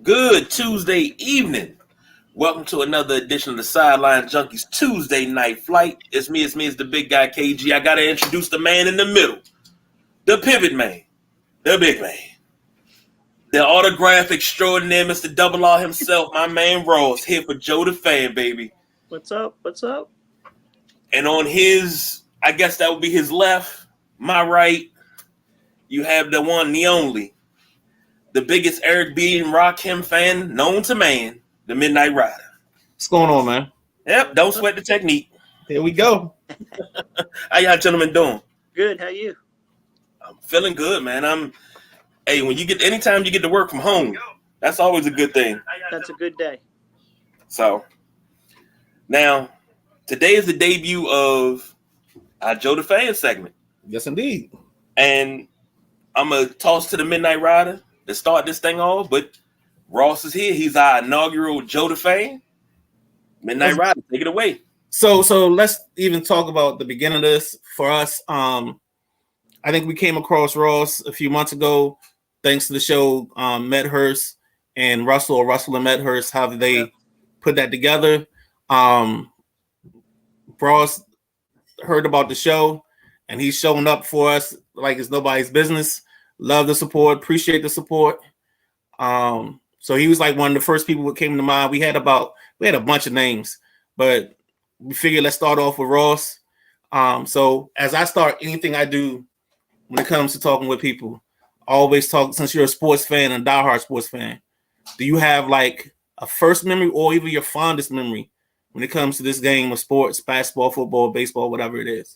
Good Tuesday evening. Welcome to another edition of the Sideline Junkies Tuesday Night Flight. It's the big guy KG. I gotta introduce the man in the middle, the pivot man, the big man, the autograph extraordinaire, Mr. Double R himself, my man Ross, here for Joe the Fan, baby. What's up? What's up? And on his, I guess that would be his left, my right, you have the one, the only, the biggest Eric B. and Rakim fan known to man, the Midnight Rider. What's going on, man? Yep, don't sweat the technique. Here we go. How y'all gentlemen doing? Good. How you? I'm feeling good, man. Anytime you get to work from home, that's always a good thing. That's a good day. So, now, today is the debut of our Joe the Fan segment. Yes, indeed. And I'm going to toss to the Midnight Rider to start this thing off, but Ross is here. He's our inaugural Joe the Fan. Midnight Rider, take it away. So let's even talk about the beginning of this for us. I think we came across Ross a few months ago, thanks to the show Medhurst and Russell and Medhurst. How did they put that together? Ross heard about the show, and he's showing up for us like it's nobody's business. Love the support, appreciate the support. So he was like one of the first people that came to mind. We had a bunch of names, but we figured let's start off with Ross. So as I start anything I do when it comes to talking with people, I always talk, since you're a sports fan and diehard sports fan, do you have like a first memory or even your fondest memory when it comes to this game of sports, basketball, football, baseball, whatever it is?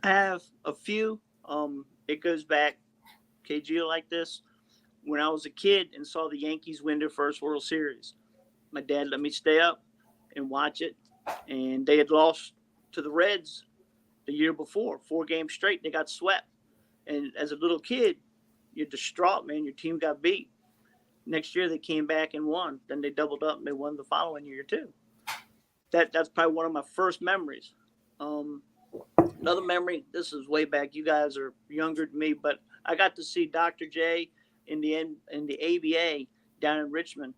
I have a few. It goes back, KG, like this. When I was a kid and saw the Yankees win their first World Series, my dad let me stay up and watch it. And they had lost to the Reds the year before, 4 games straight. They got swept. And as a little kid, you're distraught, man. Your team got beat. Next year, they came back and won. Then they doubled up and they won the following year, too. That's probably one of my first memories. Another memory, this is way back. You guys are younger than me, but I got to see Dr. J in the ABA down in Richmond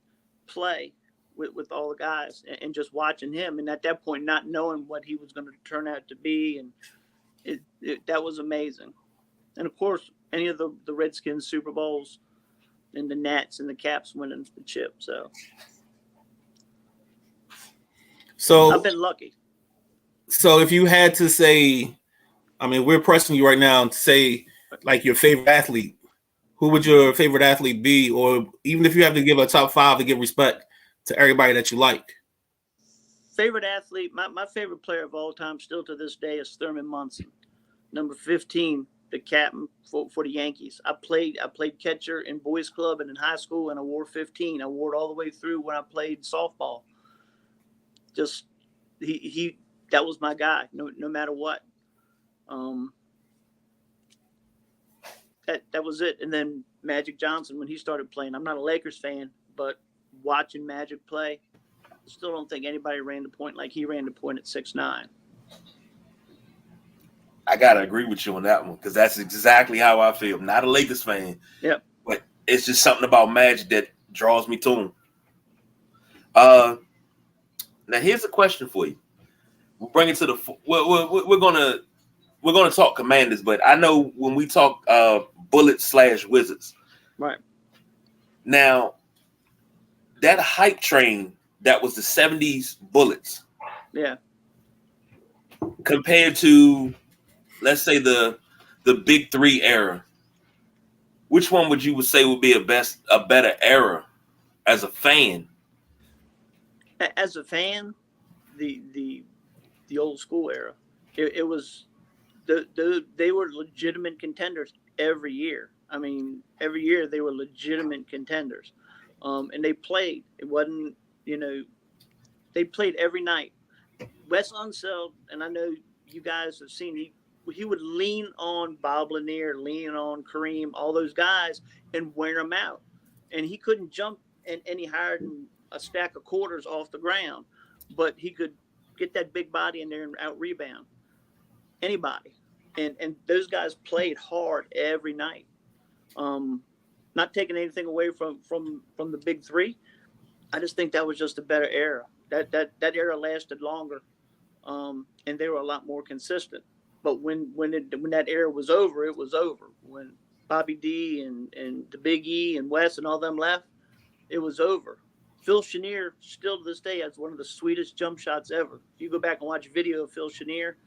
play with all the guys and just watching him. And at that point, not knowing what he was going to turn out to be. And that was amazing. And of course, any of the Redskins Super Bowls and the Nats and the Caps winning the chip. So I've been lucky. So if you had to say, I mean, we're pressing you right now to say like your favorite athlete, who would your favorite athlete be? Or even if you have to give a top 5 to give respect to everybody that you like. Favorite athlete, my favorite player of all time still to this day is Thurman Munson, number 15, the captain for the Yankees. I played catcher in boys club and in high school, and I wore 15. I wore it all the way through when I played softball. Just he that was my guy, no matter what. That was it. And then Magic Johnson, when he started playing, I'm not a Lakers fan, but watching Magic play, still don't think anybody ran the point like he ran the point at 6'9". I gotta agree with you on that one because that's exactly how I feel. I'm not a Lakers fan, but it's just something about Magic that draws me to him. Now here's a question for you. We'll bring it to the. We're gonna talk Commanders, but I know when we talk Bullets/Wizards, right now that hype train that was the 70s Bullets, compared to, let's say, the Big Three era, which one would you say would be a better era as a fan? As a fan, the old school era. It was they were legitimate contenders every year. I mean, every year they were legitimate contenders, and they played. It wasn't, they played every night. Wes Unseld, and I know you guys have seen, he would lean on Bob Lanier, lean on Kareem, all those guys, and wear them out. And he couldn't jump any higher than a stack of quarters off the ground, but he could get that big body in there and out rebound anybody. And those guys played hard every night. not taking anything away from the big three. I just think that was just a better era. That era lasted longer, and they were a lot more consistent. But when that era was over, it was over. When Bobby D and the Big E and Wes and all them left, it was over. Phil Chenier still to this day has one of the sweetest jump shots ever. If you go back and watch a video of Phil Chenier,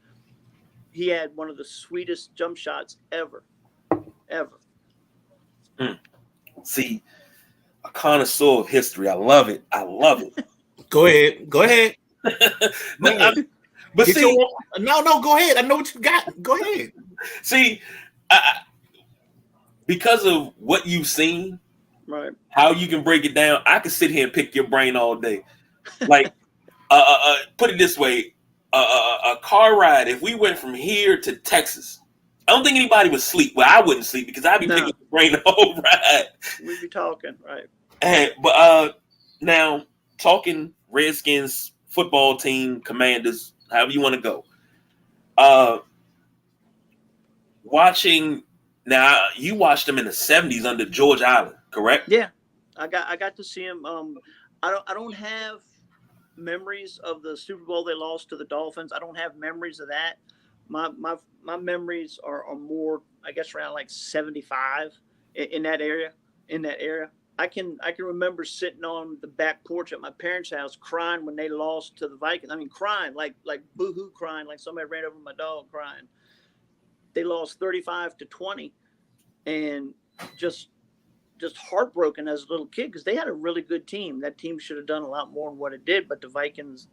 he had one of the sweetest jump shots ever. See, a connoisseur of history. I love it. Go ahead. But see, no, go ahead. I know what you got. Go ahead. See, because of what you've seen, right? How you can break it down, I could sit here and pick your brain all day. Like, put it this way: a car ride. If we went from here to Texas, I don't think anybody would sleep. Well, I wouldn't sleep because I'd be picking your brain the whole ride. We'd be talking, right? But now talking Redskins football team, Commanders, however you want to go. Watching now, you watched them in the 70s under George Allen, correct? Yeah, I got to see him. I don't have memories of the Super Bowl they lost to the Dolphins. I don't have memories of that. My memories are more, I guess, around like 75 in that area. I can remember sitting on the back porch at my parents' house crying when they lost to the Vikings. I mean, crying like boo-hoo, crying like somebody ran over my dog, crying. They lost 35-20, and just heartbroken as a little kid because they had a really good team. That team should have done a lot more than what it did, but the Vikings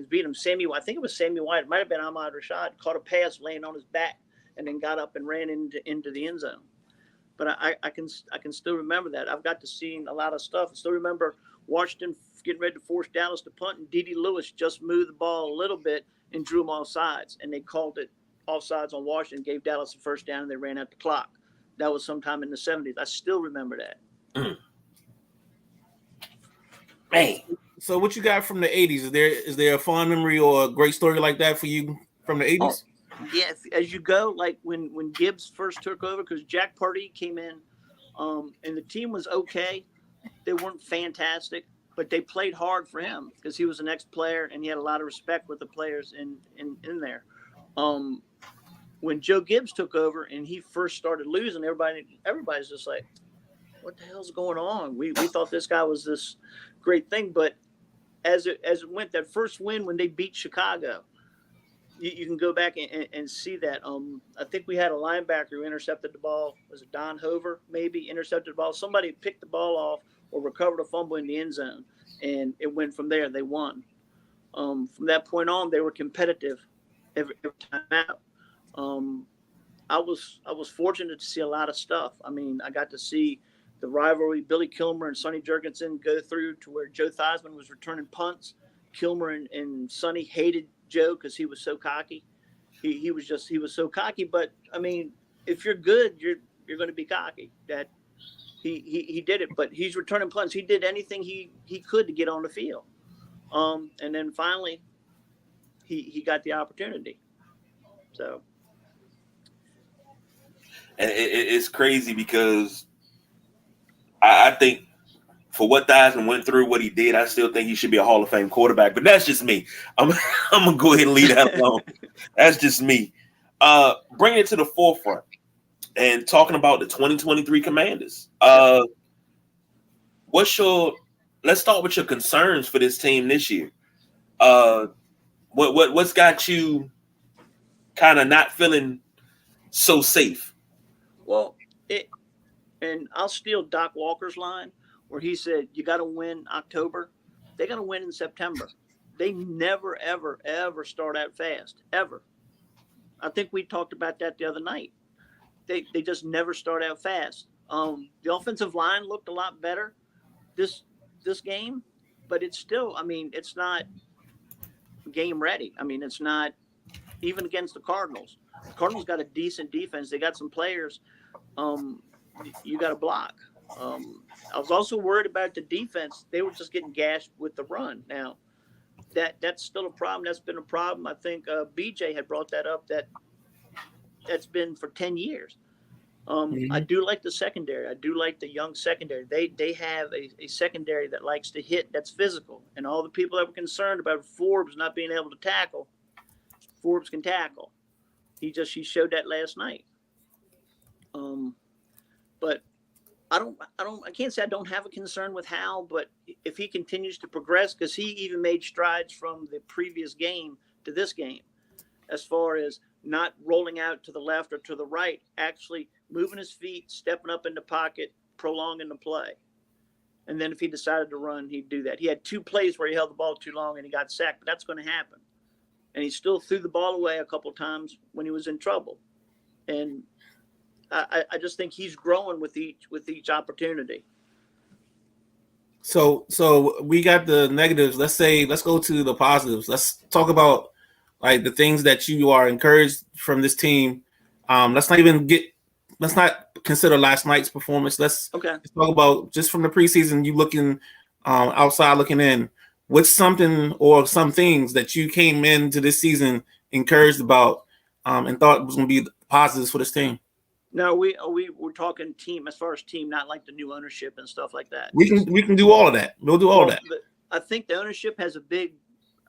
beat them. I think it was Sammy White. It might have been Ahmad Rashad. Caught a pass laying on his back and then got up and ran into the end zone. But I can still remember that. I've got to see a lot of stuff. I still remember Washington getting ready to force Dallas to punt, and D.D. Lewis just moved the ball a little bit and drew them off sides, and they called it offsides on Washington, gave Dallas a first down, and they ran out the clock. That was sometime in the 70s. I still remember that. Man. So what you got from the 80s? Is there a fond memory or a great story like that for you from the 80s? Yeah, as you go, like when Gibbs first took over, because Jack Pardee came in, and the team was okay. They weren't fantastic, but they played hard for him because he was an ex-player and he had a lot of respect with the players in there. When Joe Gibbs took over and he first started losing, everybody's just like, what the hell's going on? We thought this guy was this great thing, but as it went, that first win when they beat Chicago, you can go back and see that. I think we had a linebacker who intercepted the ball. Was it Don Hover? Maybe intercepted the ball. Somebody picked the ball off or recovered a fumble in the end zone, and it went from there. They won. From that point on, they were competitive every time out. I was fortunate to see a lot of stuff. I mean, I got to see the rivalry, Billy Kilmer and Sonny Jurgensen go through to where Joe Theismann was returning punts. Kilmer and Sonny hated Joe because he was so cocky. He was so cocky. But I mean, if you're good, you're going to be cocky. That he did it, but he's returning punts. He did anything he could to get on the field. And then finally, he got the opportunity. So. And it's crazy because I think for what Theismann went through, what he did, I still think he should be a Hall of Fame quarterback. But that's just me. I'm gonna go ahead and leave that alone. That's just me. Bringing it to the forefront and talking about the 2023 Commanders. Let's start with your concerns for this team this year. What's got you kind of not feeling so safe? Well, and I'll steal Doc Walker's line where he said, you got to win October. They got to win in September. They never, ever, ever start out fast, ever. I think we talked about that the other night. They just never start out fast. The offensive line looked a lot better this game, but it's still, I mean, it's not game ready. I mean, it's not even against the Cardinals. The Cardinals got a decent defense. They got some players. You got to block. I was also worried about the defense. They were just getting gashed with the run. Now, that's still a problem. That's been a problem. I think BJ had brought that up. That's been for 10 years. I do like the secondary. I do like the young secondary. They have a secondary that likes to hit, that's physical. And all the people that were concerned about Forbes not being able to tackle, Forbes can tackle. He showed that last night. But I can't say I don't have a concern with Hal, but if he continues to progress, because he even made strides from the previous game to this game, as far as not rolling out to the left or to the right, actually moving his feet, stepping up in the pocket, prolonging the play. And then if he decided to run, he'd do that. He had 2 plays where he held the ball too long and he got sacked, but that's going to happen. And he still threw the ball away a couple times when he was in trouble. And I just think he's growing with each opportunity. So we got the negatives. Let's go to the positives. Let's talk about like the things that you are encouraged from this team. Let's not consider last night's performance. Let's talk about just from the preseason. You looking outside, looking in. What's something or some things that you came into this season encouraged about and thought was going to be positives for this team? No, we're talking team as far as team, not like the new ownership and stuff like that. We can do all of that. We'll do all that. I think the ownership has a big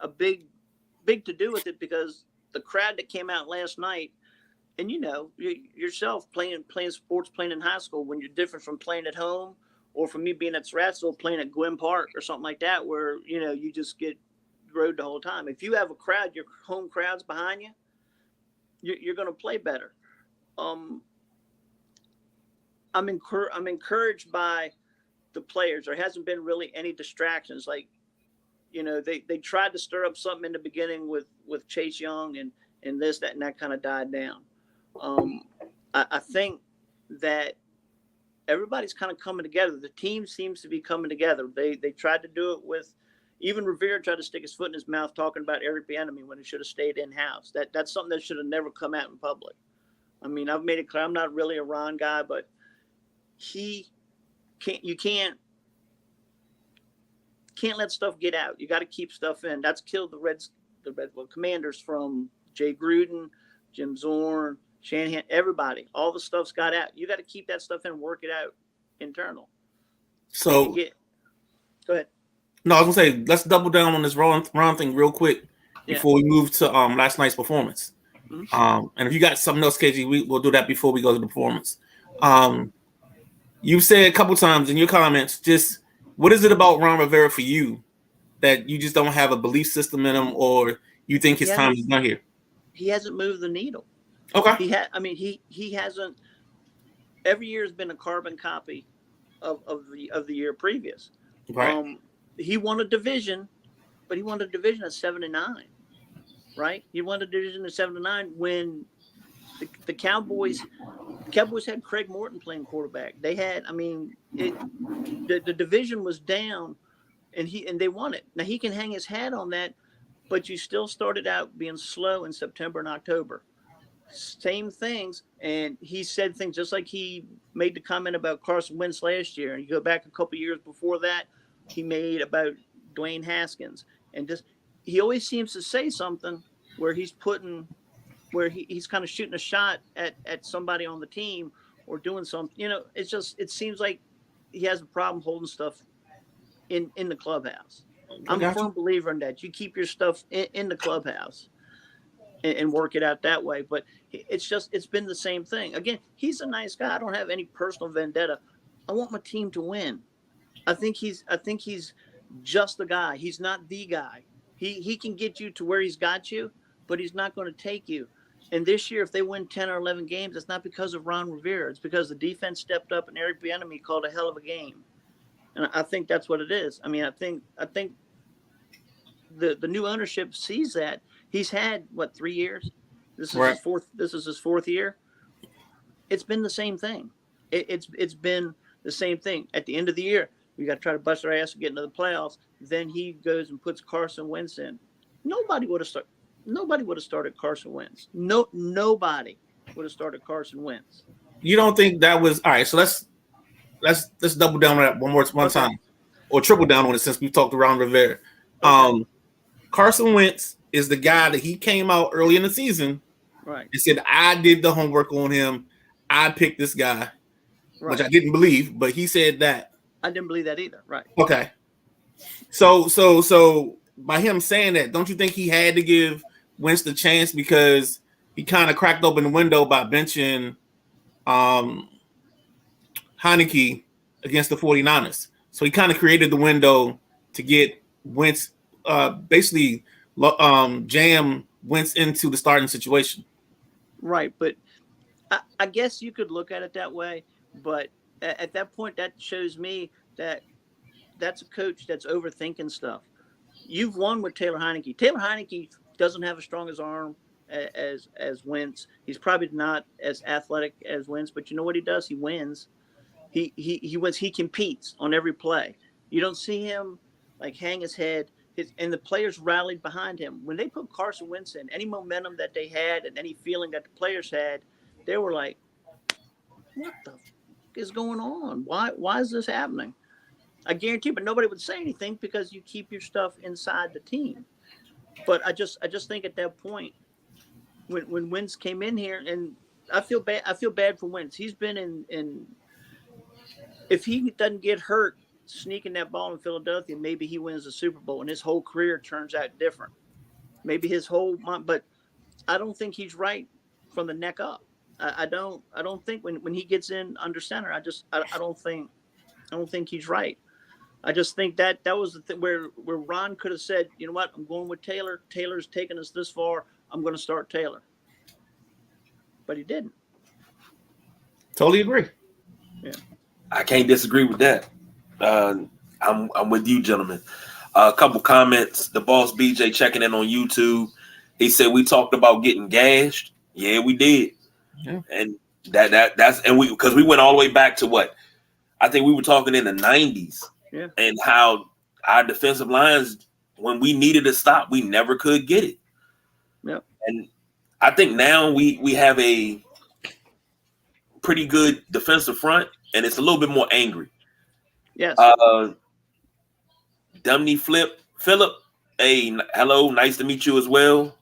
to do with it, because the crowd that came out last night, and yourself playing sports, playing in high school, when you're different from playing at home or from me being at Stratsville playing at Gwynn Park or something like that, where you just get rode the whole time. If you have a crowd, your home crowd's behind you, you're going to play better. I'm encouraged by the players. There hasn't been really any distractions. Like, they tried to stir up something in the beginning with Chase Young and this, that, and that kind of died down. I think that everybody's kind of coming together. The team seems to be coming together. They tried to do it with, even Rivera tried to stick his foot in his mouth talking about Eric Bieniemy when he should have stayed in-house. That's something that should have never come out in public. I mean, I've made it clear I'm not really a Ron guy, but you can't let stuff get out. You got to keep stuff in. That's killed the Commanders, from Jay Gruden, Jim Zorn, Shanahan, everybody. All the stuff's got out. You got to keep that stuff in, work it out internal. So go ahead. No, I was gonna say, let's double down on this Ron thing real quick before we move to last night's performance. Mm-hmm. And if you got something else, KG, we'll do that before we go to the performance. You've said a couple times in your comments, just what is it about Ron Rivera for you that you just don't have a belief system in him, or you think his time is not here? He hasn't moved the needle. Okay. He hasn't. Every year has been a carbon copy of the year previous. Right. He won a division, but he won a division at 7-9. Right. He won a division at 7-9 when the Cowboys had Craig Morton playing quarterback. They had, the division was down, and they won it. Now he can hang his hat on that, but you still started out being slow in September and October. Same things, and he said things just like he made the comment about Carson Wentz last year. And you go back a couple years before that, he made about Dwayne Haskins, and just he always seems to say something where he's he's kind of shooting a shot at somebody on the team or doing something. It seems like he has a problem holding stuff in the clubhouse. I'm a firm believer in that. You keep your stuff in the clubhouse and work it out that way. But it's been the same thing. Again, he's a nice guy. I don't have any personal vendetta. I want my team to win. I think he's just the guy. He's not the guy. He can get you to where he's got you, but he's not going to take you. And this year, if they win 10 or 11 games, it's not because of Ron Rivera. It's because the defense stepped up and Eric Bieniemy called a hell of a game. And I think that's what it is. I think the new ownership sees that. He's had 3 years. This is his fourth year. It's been the same thing. It's been the same thing. At the end of the year, we got to try to bust our ass to get into the playoffs. Then he goes and puts Carson Wentz in. Nobody would have started Carson Wentz. Nobody would have started Carson Wentz. You don't think that was all right? So let's double down on that one time, or triple down on it since we talked around Rivera. Okay. Carson Wentz is the guy that he came out early in the season, right, and said, "I did the homework on him. I picked this guy, Right. which I didn't believe, but he said that. I didn't believe that either. Right. Okay. So by him saying that, don't you think he had to give Wentz the chance because he kind of cracked open the window by benching Heineke against the 49ers? So he kind of created the window to get Wentz basically jam Wentz into the starting situation. Right. But I guess you could look at it that way. But at that point, that shows me that that's a coach that's overthinking stuff. You've won with Taylor Heineke. Taylor Heineke doesn't have as strong as arm as Wentz. He's probably not as athletic as Wentz, but you know what he does? He wins. He wins. He competes on every play. You don't see him like hang his head. And the players rallied behind him. When they put Carson Wentz in, any momentum that they had and any feeling that the players had, they were like, what the f- is going on? Why is this happening? I guarantee, but nobody would say anything because you keep your stuff inside the team. But I just think at that point, when Wentz came in here, and I feel bad for Wentz. He's been in if he doesn't get hurt sneaking that ball in Philadelphia, maybe he wins the Super Bowl and his whole career turns out different. Maybe his whole mind, but I don't think he's right from the neck up. I don't think when he gets in under center, I don't think he's right. I just think that was the thing where Ron could have said, you know what, I'm going with Taylor. Taylor's taken us this far. I'm going to start Taylor. But he didn't. Totally agree. Yeah. I can't disagree with that. I'm with you, gentlemen. A couple comments. The boss BJ checking in on YouTube. He said we talked about getting gashed. Yeah, we did. Yeah. And that's because we went all the way back to what I think we were talking in the 90s. Yeah. And how our defensive lines, when we needed a stop, we never could get it. Yep. And I think now we have a pretty good defensive front, and it's a little bit more angry. Yes. Dumney Philip, hey, hello, nice to meet you as well.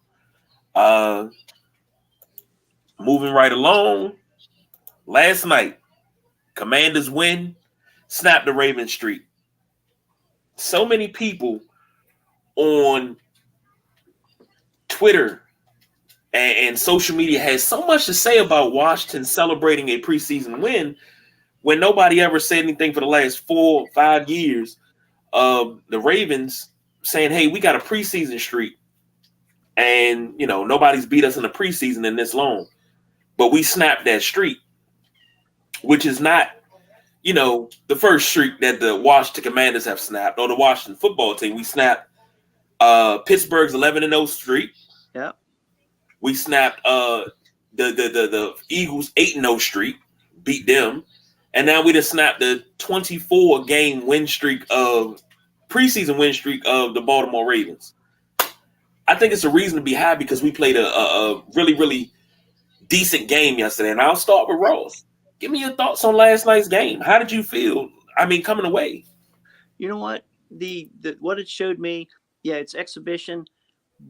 Moving right along. Last night, Commanders win, snap the Ravens streak. So many people on Twitter and social media has so much to say about Washington celebrating a preseason win when nobody ever said anything for the last 4 or 5 years of the Ravens saying, hey, we got a preseason streak. And, nobody's beat us in the preseason in this long. But we snapped that streak, which is not, the first streak that the Washington Commanders have snapped, or the Washington football team. We snapped Pittsburgh's 11-0 streak. Yeah. We snapped the Eagles' 8-0 streak, beat them. And now we just snapped the 24-game preseason win streak of the Baltimore Ravens. I think it's a reason to be happy because we played a really, really decent game yesterday. And I'll start with Ross. Give me your thoughts on last night's game. How did you feel? Coming away. You know what? The what it showed me, yeah, it's exhibition,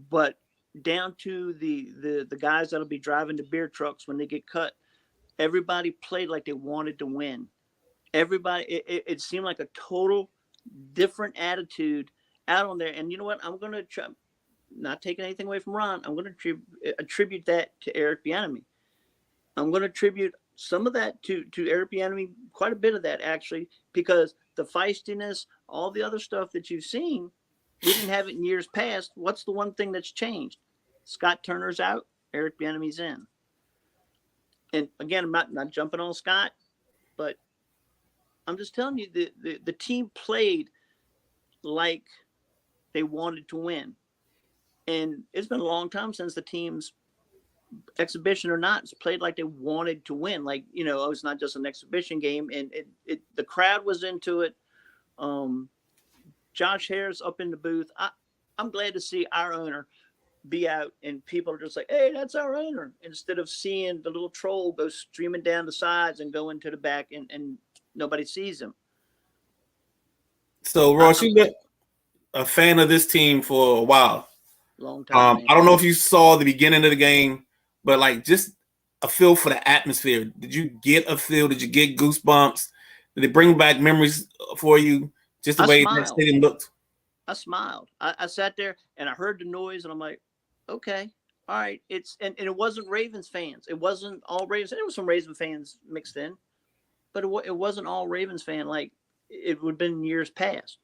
but down to the guys that'll be driving the beer trucks when they get cut, everybody played like they wanted to win. Everybody, it seemed like a total different attitude out on there. And you know what? I'm going to try, not taking anything away from Ron, I'm going to attribute that to Eric Bieniemy. I'm going to attribute some of that to Eric Bieniemy, quite a bit of that actually, because the feistiness, all the other stuff that you've seen, we didn't have it in years past. What's the one thing that's changed? Scott Turner's out, Eric Bieniemy's in. And again, I'm not jumping on Scott, but I'm just telling you the team played like they wanted to win. And it's been a long time since the team's exhibition or not, it's played like they wanted to win. Like, it's not just an exhibition game, and the crowd was into it. Josh Harris up in the booth. I'm glad to see our owner be out and people are just like, hey, that's our owner, instead of seeing the little troll go streaming down the sides and go into the back and nobody sees him. So, Ross, you've been a fan of this team for a while. Long time. I don't know if you saw the beginning of the game, but just a feel for the atmosphere? Did you get a feel? Did you get goosebumps? Did it bring back memories for you? Just the way that stadium looked. I smiled. I sat there and I heard the noise, and I'm like, okay, all right. And it wasn't Ravens fans. It wasn't all Ravens. There was some Ravens fans mixed in, but it wasn't all Ravens fan like it would have been in years past.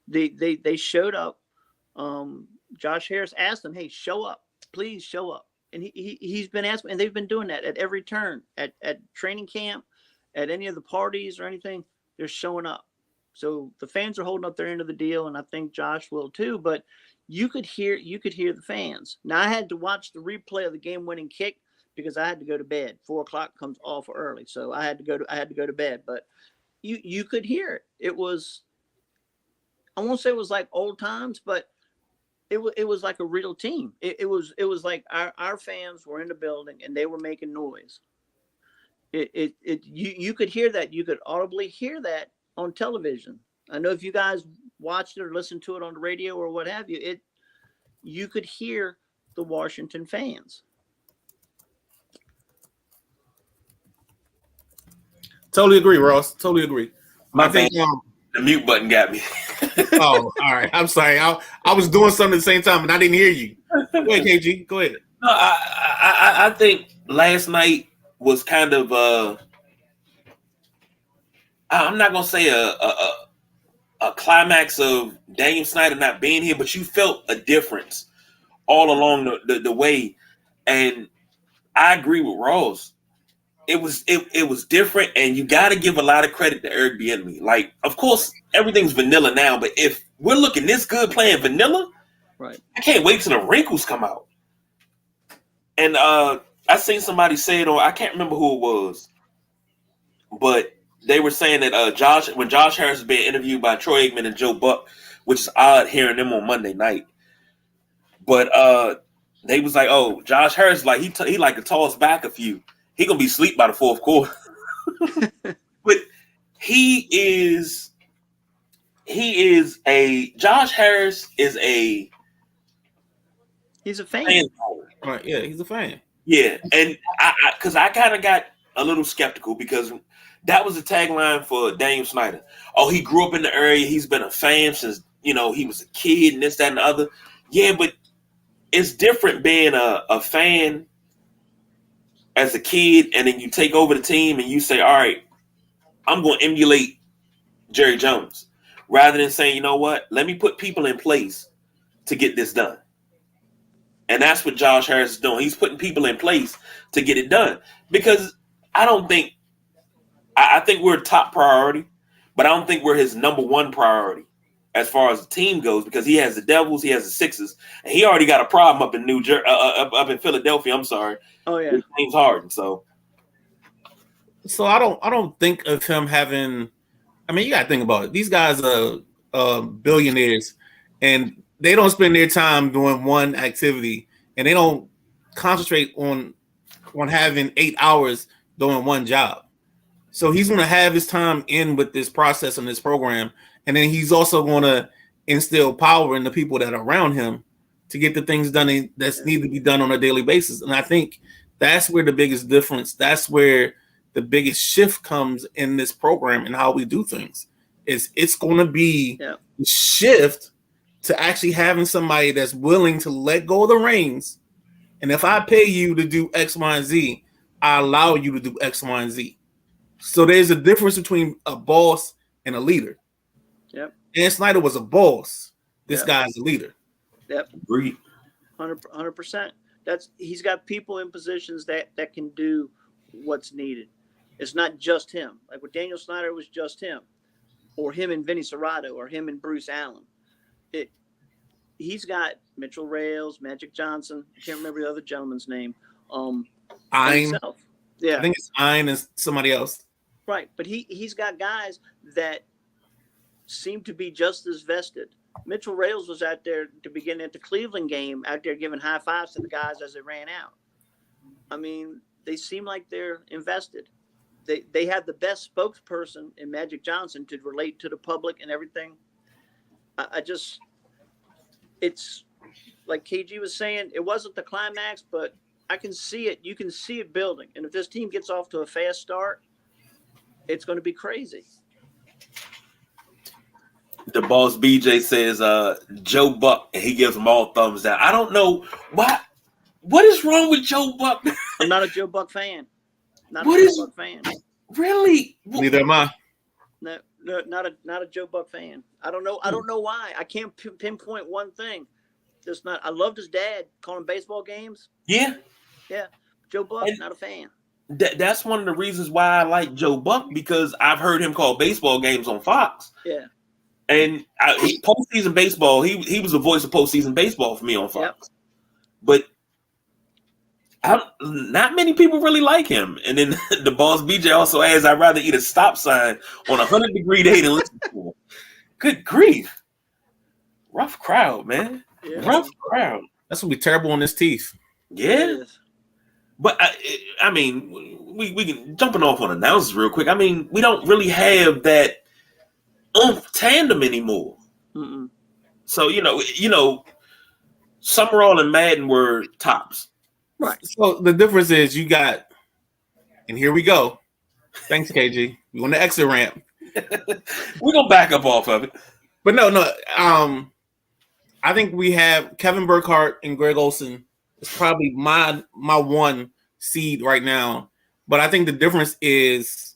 They showed up. Josh Harris asked them, "Hey, show up, please show up." And he's been asking, and they've been doing that at every turn, at training camp, at any of the parties or anything. They're showing up. So the fans are holding up their end of the deal, and I think Josh will too. But you could hear the fans. Now I had to watch the replay of the game-winning kick because I had to go to bed. 4:00 comes off early, so I had to go to bed. But you could hear it. It was, I won't say it was like old times, but it was like a real team. It was like our fans were in the building and they were making noise. You could hear that. You could audibly hear that on television. I know if you guys watched it or listened to it on the radio or what have you, you could hear the Washington fans. Totally agree, Ross. Totally agree. I think the mute button got me. Oh, all right. I'm sorry. I was doing something at the same time and I didn't hear you. Go ahead, KG. Go ahead. No, I think last night was kind of I'm not gonna say a climax of Daniel Snyder not being here, but you felt a difference all along the way. And I agree with Ross. It was different, and you got to give a lot of credit to Eric Bieniemy. Like, of course, everything's vanilla now, but if we're looking this good playing vanilla, right? I can't wait till the wrinkles come out. And I seen somebody say it, or I can't remember who it was, but they were saying that when Josh Harris was being interviewed by Troy Aikman and Joe Buck, which is odd hearing them on Monday night, but they was like, "Oh, Josh Harris, like he like to toss back a few. He gonna be asleep by the fourth quarter." But Josh Harris is he's a fan. Right, yeah, he's a fan. Yeah, and I kind of got a little skeptical because that was the tagline for Daniel Snyder. Oh, he grew up in the area. He's been a fan since he was a kid and this, that, and the other. Yeah, but it's different being a fan as a kid, and then you take over the team and you say, all right, I'm going to emulate Jerry Jones, rather than saying, you know what, let me put people in place to get this done. And that's what Josh Harris is doing. He's putting people in place to get it done, because I think we're top priority, but I don't think we're his number one priority as far as the team goes, because he has the Devils, he has the Sixers, and he already got a problem up in up in Philadelphia. I'm sorry. Oh yeah, with James Harden. So I don't think of him having. I mean, you got to think about it. These guys are billionaires, and they don't spend their time doing one activity, and they don't concentrate on having 8 hours doing one job. So he's going to have his time in with this process and this program. And then he's also going to instill power in the people that are around him to get the things done that's need to be done on a daily basis. And I think that's where the biggest difference, that's where the biggest shift comes in this program and how we do things. It's going to be a shift to actually having somebody that's willing to let go of the reins. And if I pay you to do X, Y, and Z, I allow you to do X, Y, and Z. So there's a difference between a boss and a leader. Yep. Dan Snyder was a boss. This guy's a leader. Yep. Agreed. 100%. He's got people in positions that can do what's needed. It's not just him. Like with Daniel Snyder, it was just him, or him and Vinny Serrato, or him and Bruce Allen. He's got Mitchell Rales, Magic Johnson. I can't remember the other gentleman's name. Himself. Yeah, I think it's Ein and somebody else. Right, but he's got guys that seem to be just as vested. Mitchell Rales was out there to begin at the Cleveland game, out there giving high fives to the guys as they ran out. I mean, they seem like they're invested. They have the best spokesperson in Magic Johnson to relate to the public and everything. It's like KG was saying, it wasn't the climax, but I can see it. You can see it building. And if this team gets off to a fast start, it's going to be crazy. The boss BJ says Joe Buck, and he gives them all thumbs down. I don't know why. What is wrong with Joe Buck? I'm not a Joe Buck fan. Not What a is- Joe Buck fan. Really? Neither am I. No, not a Joe Buck fan. I don't know. I don't know why. I can't pinpoint one thing. Just not. I loved his dad calling baseball games. Yeah. Joe Buck, And- not a fan. That's one of the reasons why I like Joe Buck, because I've heard him call baseball games on Fox. Yeah. And postseason baseball, he was the voice of postseason baseball for me on Fox. Yep. But not many people really like him. And then the boss BJ also adds, I'd rather eat a stop sign on a 100-degree day than listen to him. Good grief. Rough crowd, man. Yeah. Rough crowd. That's gonna be terrible on his teeth. Yeah. Yes. But I mean, we can jumping off on announcers real quick. I mean, we don't really have that tandem anymore. Mm-mm. So you know, Summerall and Madden were tops. Right. So the difference is you got, and here we go. Thanks, KG. We on the exit ramp. We're gonna back up off of it. But no. I think we have Kevin Burkhardt and Greg Olson. It's probably my one seed right now. But I think the difference is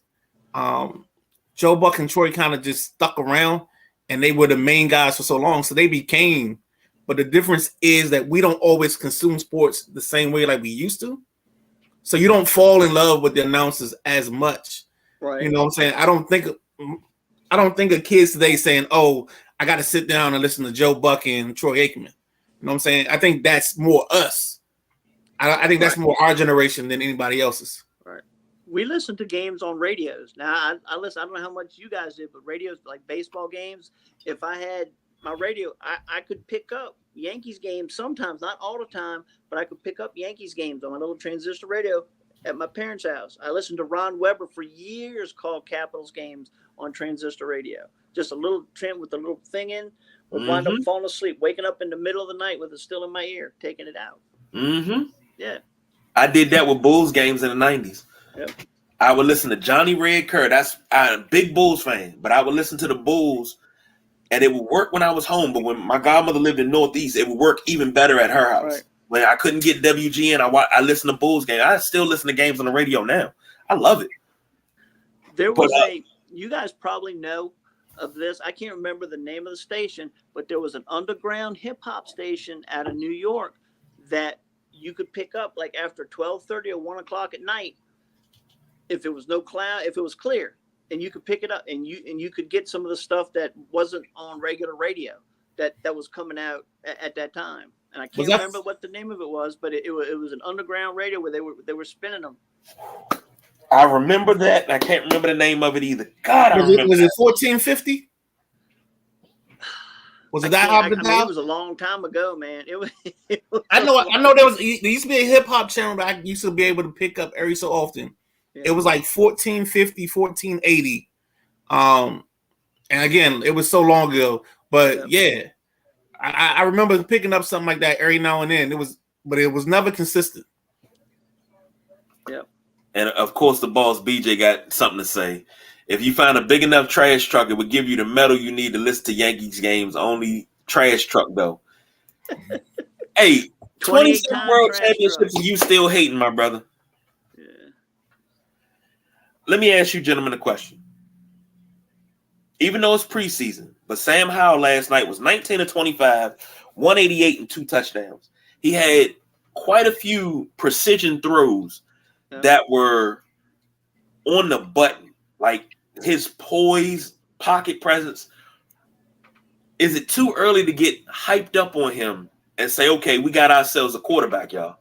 Joe Buck and Troy kind of just stuck around, and they were the main guys for so long. So they became. But the difference is that we don't always consume sports the same way like we used to. So you don't fall in love with the announcers as much. Right. You know what I'm saying? I don't think of kids today saying, "Oh, I got to sit down and listen to Joe Buck and Troy Aikman." You know what I'm saying? I think that's more us. I think that's more our generation than anybody else's. Right. We listen to games on radios. Now I listen. I don't know how much you guys did, but radios like baseball games. If I had my radio, I could pick up Yankees games sometimes, not all the time, but I could pick up Yankees games on my little transistor radio at my parents' house. I listened to Ron Weber for years call Capitals games on transistor radio. Just a little trim with a little thing in. Would wind up falling asleep, waking up in the middle of the night with it still in my ear, taking it out. Mm-hmm. Yeah. I did that with Bulls games in the 90s. Yep. I would listen to Johnny Red Kerr. I'm a big Bulls fan, but I would listen to the Bulls, and it would work when I was home. But when my godmother lived in Northeast, it would work even better at her house. Right. When I couldn't get WGN, I listened to Bulls games. I still listen to games on the radio now. I love it. There was you guys probably know of this. I can't remember the name of the station, but there was an underground hip hop station out of New York that you could pick up like after 12:30 or 1 o'clock at night. If it was no cloud, if it was clear, and you could pick it up and you could get some of the stuff that wasn't on regular radio that was coming out at that time. And I can't remember what the name of it was, but it was an underground radio where they were spinning them. I remember that. I can't remember the name of it either. God, Was it 1450? Was it that hop the dial? It was a long time ago, man. It was. I know there used to be a hip hop channel that I used to be able to pick up every so often. Yeah. It was like 1450, 1480. And again, it was so long ago. But yeah, I remember picking up something like that every now and then. But it was never consistent. Yep. And of course, the boss BJ got something to say. If you find a big enough trash truck, it would give you the metal you need to listen to Yankees games. Only trash truck though. Hey, 27 World Championships, and you still hating, my brother. Yeah. Let me ask you gentlemen a question. Even though it's preseason, but Sam Howell last night was 19 of 25, 188 and 2 touchdowns. He had quite a few precision throws that were on the button, like his poise, pocket presence. Is it too early to get hyped up on him and say, okay, we got ourselves a quarterback, y'all?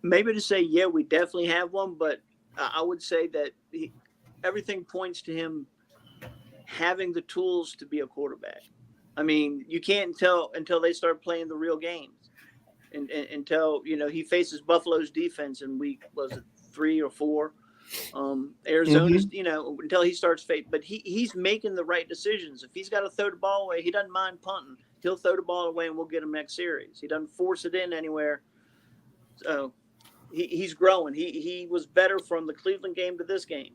Maybe to say, yeah, we definitely have one, but I would say that everything points to him having the tools to be a quarterback. I mean, you can't tell until they start playing the real games, and until he faces Buffalo's defense in week 3 or 4. Arizona's, until he starts but he's making the right decisions. If he's got to throw the ball away, he doesn't mind punting. He'll throw the ball away and we'll get him next series. He doesn't force it in anywhere. So he's growing. He was better from the Cleveland game to this game.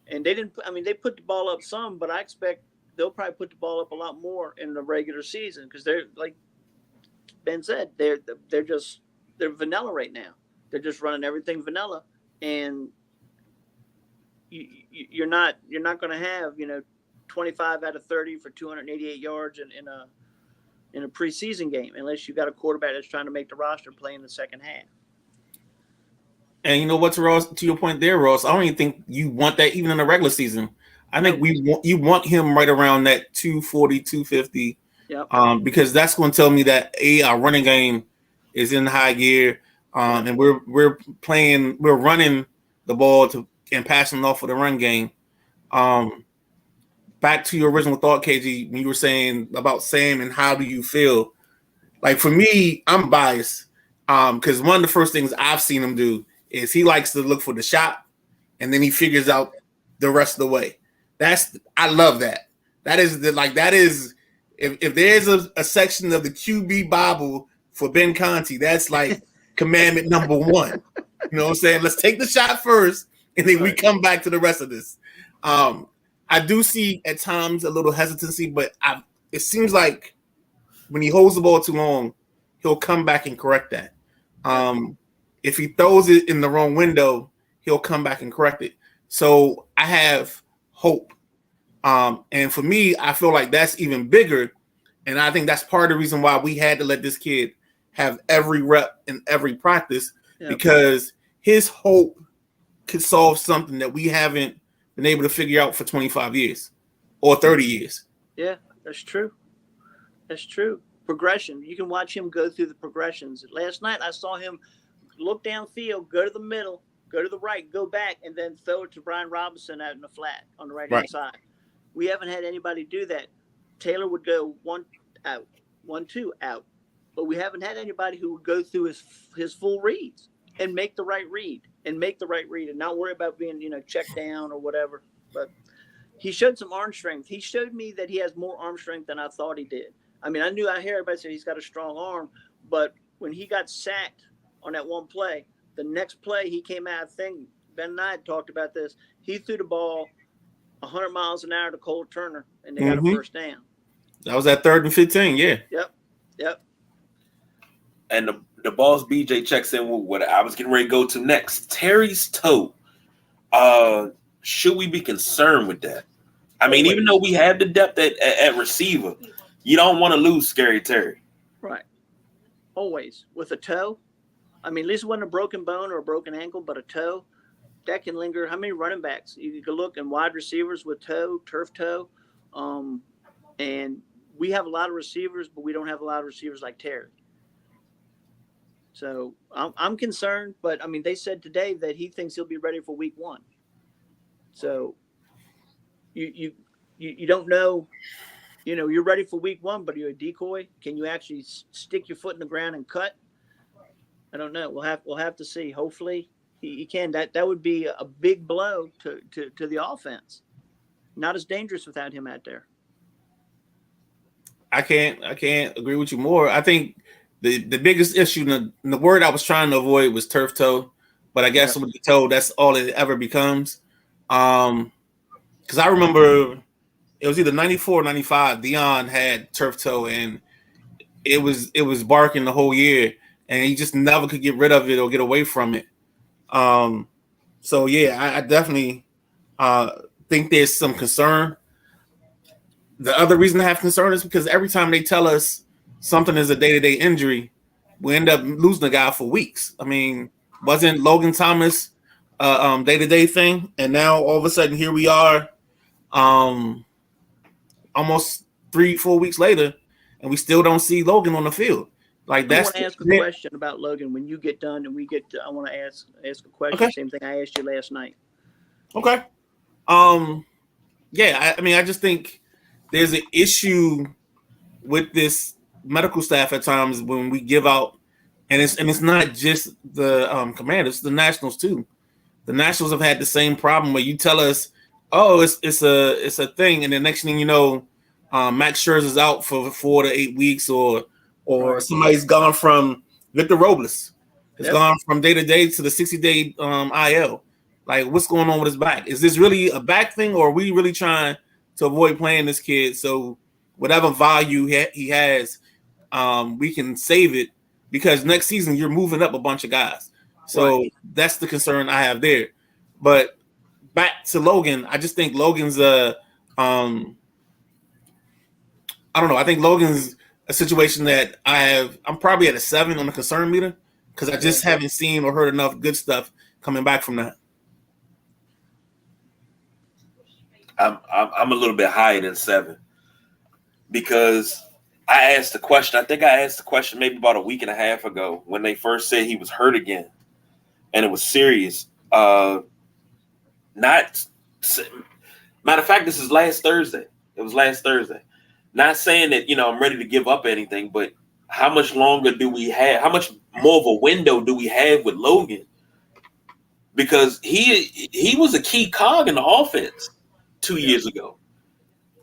And they didn't. I mean, they put the ball up some, but I expect they'll probably put the ball up a lot more in the regular season because they're like Ben said, they're vanilla right now. They're just running everything vanilla, and you're not going to have 25 out of 30 for 288 yards in a preseason game unless you got a quarterback that's trying to make the roster play in the second half. And you know what, Ross, to your point there, Ross, I don't even think you want that even in the regular season. I think you want him right around that 240, 250. Yep. Because that's going to tell me that our running game is in high gear, and we're running the ball and passing off for the run game. Back to your original thought, KG, when you were saying about Sam and how do you feel? Like for me, I'm biased because one of the first things I've seen him do is he likes to look for the shot, and then he figures out the rest of the way. I love that. That is if there's a section of the QB Bible for Ben Conti, that's like commandment number one. You know what I'm saying? Let's take the shot first, and then we come back to the rest of this. I do see at times a little hesitancy, but it seems like when he holds the ball too long, he'll come back and correct that. If he throws it in the wrong window, he'll come back and correct it. So I have hope. And for me, I feel like that's even bigger. And I think that's part of the reason why we had to let this kid have every rep in every practice, because his hope could solve something that we haven't been able to figure out for 25 years or 30 years. Yeah, that's true. That's true. Progression. You can watch him go through the progressions. Last night, I saw him look downfield, go to the middle, go to the right, go back, and then throw it to Brian Robinson out in the flat on the right-hand side. We haven't had anybody do that. Taylor would go 1 out, 1-2 out, but we haven't had anybody who would go through his full reads and make the right read and not worry about being checked down or whatever. But he showed some arm strength. He showed me that he has more arm strength than I thought he did. I mean, I hear everybody say he's got a strong arm, but when he got sacked on that one play, the next play he came out, I think Ben and I had talked about this. He threw the ball 100 miles an hour to Cole Turner, and they got a first down. That was at 3rd and 15, yeah. Yep. And the boss BJ checks in with what I was getting ready to go to next. Terry's toe. Should we be concerned with that? I mean, even though we have the depth at receiver, you don't want to lose Scary Terry. Right. Always. With a toe. I mean, at least it wasn't a broken bone or a broken ankle, but a toe. That can linger. How many running backs? You can look in wide receivers with turf toe. And we have a lot of receivers, but we don't have a lot of receivers like Terry. So I'm concerned, but I mean, they said today that he thinks he'll be ready for week 1. So you don't know, you're ready for week 1, but you're a decoy. Can you actually stick your foot in the ground and cut? I don't know. We'll have to see. Hopefully he can. That would be a big blow to the offense. Not as dangerous without him out there. I can't agree with you more. I think the biggest issue, the word I was trying to avoid was turf toe, but I guess with the toe, that's all it ever becomes. Because I remember it was either 94 or 95. Dion had turf toe, and it was barking the whole year, and he just never could get rid of it or get away from it. So yeah, I definitely think there's some concern. The other reason to have concern is because every time they tell us something is a day-to-day injury, we end up losing the guy for weeks. I mean, wasn't Logan Thomas day-to-day thing? And now all of a sudden here we are almost 3-4 weeks later, and we still don't see Logan on the field. Like that's. I want to ask a question about Logan when you get done, and I want to ask a question. Okay. Same thing I asked you last night. Okay. Yeah, I mean, I just think there's an issue with this medical staff at times when we give out, and it's not just the Commanders, the Nationals too. The Nationals have had the same problem where you tell us, oh, it's a thing, and the next thing you know, Max Scherzer's out for 4 to 8 weeks, or somebody's gone from Victor Robles. It's gone from day to day to the 60-day IL. Like, what's going on with his back? Is this really a back thing, or are we really trying to avoid playing this kid so whatever value he has, we can save it, because next season you're moving up a bunch of guys. So that's the concern I have there. But back to Logan, I just think Logan's I don't know. I think Logan's a situation that I'm probably at a 7 on the concern meter, because I just haven't seen or heard enough good stuff coming back from that. I'm a little bit higher than 7, because I asked the question. I think I asked the question maybe about a week and a half ago when they first said he was hurt again, and it was serious. Matter of fact, this is last Thursday. It was last Thursday. Not saying that I'm ready to give up anything, but how much longer do we have? How much more of a window do we have with Logan? Because he was a key cog in the offense 2 years ago,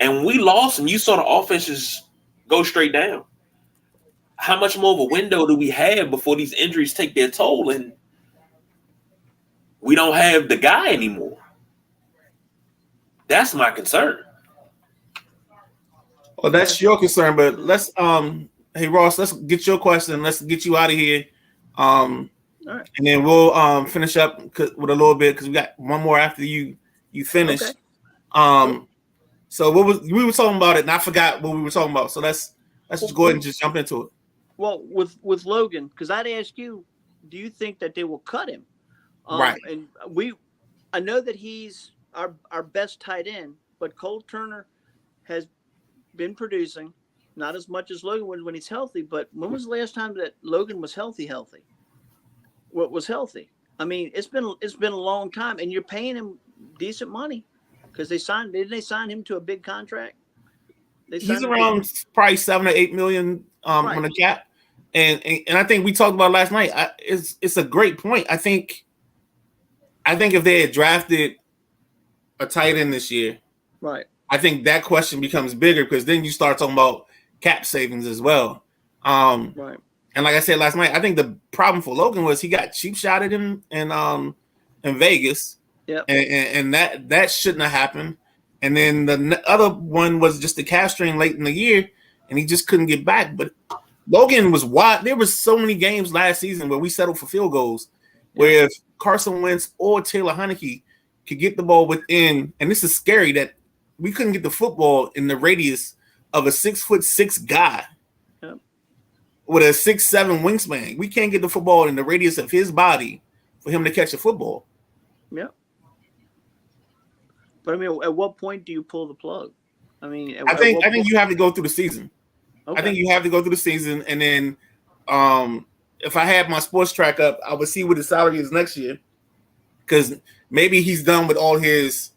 and we lost, and you saw the offense just go straight down. How much more of a window do we have before these injuries take their toll and we don't have the guy anymore? That's my concern. Well, that's your concern, but let's hey Ross, let's get your question. Let's get you out of here. All right. And then we'll finish up with a little bit, because we got one more after you finish. Okay. So we were talking about it, and I forgot what we were talking about. So let's just go ahead and just jump into it. Well, with Logan, because I'd ask you, do you think that they will cut him? Right. And I know that he's our best tight end, but Cole Turner has been producing, not as much as Logan was when he's healthy. But when was the last time that Logan was healthy? What was healthy? I mean, it's been a long time, and you're paying him decent money, because didn't they sign him to a big contract? He's around probably 7 or 8 million on the cap, and I think we talked about last night. It's a great point. I think if they had drafted a tight end this year, right, I think that question becomes bigger, because then you start talking about cap savings as well. Right. And like I said last night, I think the problem for Logan was he got cheap shotted in Vegas. Yeah. And that shouldn't have happened. And then the other one was just the calf strain late in the year, and he just couldn't get back. But Logan was wide. There was so many games last season where we settled for field goals, where if Carson Wentz or Taylor Heineke could get the ball within, and this is scary, that we couldn't get the football in the radius of a 6'6" guy with a 6'7" wingspan. We can't get the football in the radius of his body for him to catch a football. Yeah. But I mean, at what point do you pull the plug? I mean, I think you have to go through the season. Okay. I think you have to go through the season, and then if I had my sports track up, I would see what his salary is next year, because maybe he's done with all his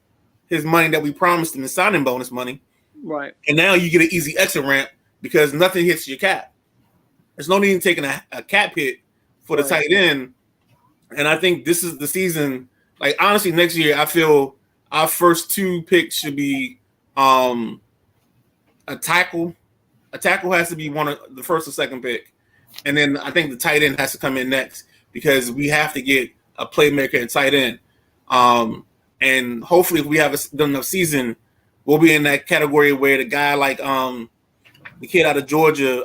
money that we promised him, the signing bonus money. Right. And now you get an easy exit ramp, because nothing hits your cap. There's no need in taking a cap hit for the tight end. And I think this is the season. Like, honestly, next year, I feel our first 2 picks should be a tackle. A tackle has to be one of the first or second pick. And then I think the tight end has to come in next, because we have to get a playmaker and tight end. And hopefully, if we have done enough season, we'll be in that category where the guy like the kid out of Georgia,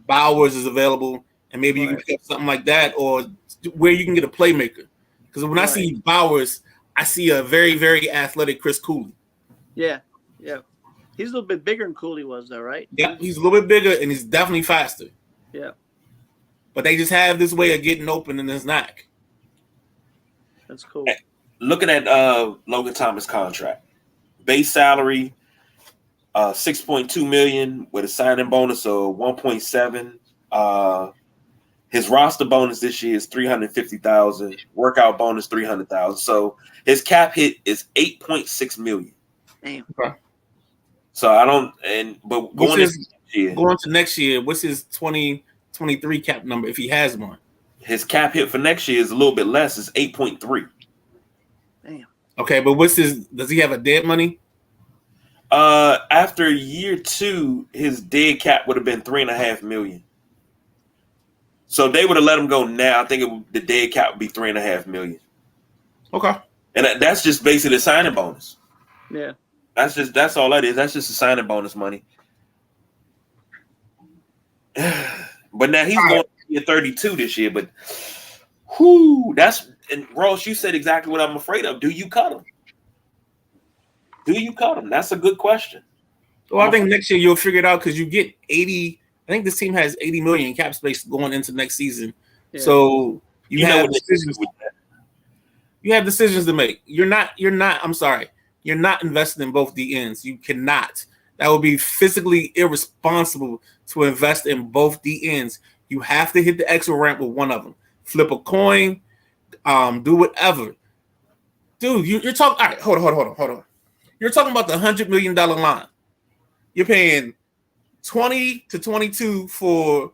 Bowers, is available, and maybe you can pick up something like that, or where you can get a playmaker. Because when I see Bowers, I see a very, very athletic Chris Cooley. Yeah. He's a little bit bigger than Cooley was, though, right? Yeah, he's a little bit bigger, and he's definitely faster. Yeah. But they just have this way of getting open in his neck. That's cool. Looking at Logan Thomas' contract, base salary, $6.2 million with a signing bonus of $1.7. His roster bonus this year is $350,000. Workout bonus $300,000. So his cap hit is $8.6 million. Damn. Okay. So I don't. But going to next year, what's his 2023 cap number if he has one? His cap hit for next year is a little bit less. It's 8.3. Damn. Okay, but does he have a dead money? After year 2, his dead cap would have been $3.5 million. So they would have let him go now. I think the dead cap would be $3.5 million. Okay. And that's just basically the signing bonus. Yeah. That's all that is. That's just the signing bonus money. But now he's going to be 32 this year. But and Ross, you said exactly what I'm afraid of. Do you cut him? That's a good question. Well, I think next year you'll figure it out because you get 80. I think this team has 80 million cap space going into next season. Yeah. So you have decisions. You have decisions to make. I'm sorry. You're not investing in both the ends. You cannot. That would be physically irresponsible to invest in both the ends. You have to hit the extra ramp with one of them. Flip a coin, do whatever. Dude, you're talking. All right, hold on. You're talking about the $100 million line. You're paying 20 to 22 for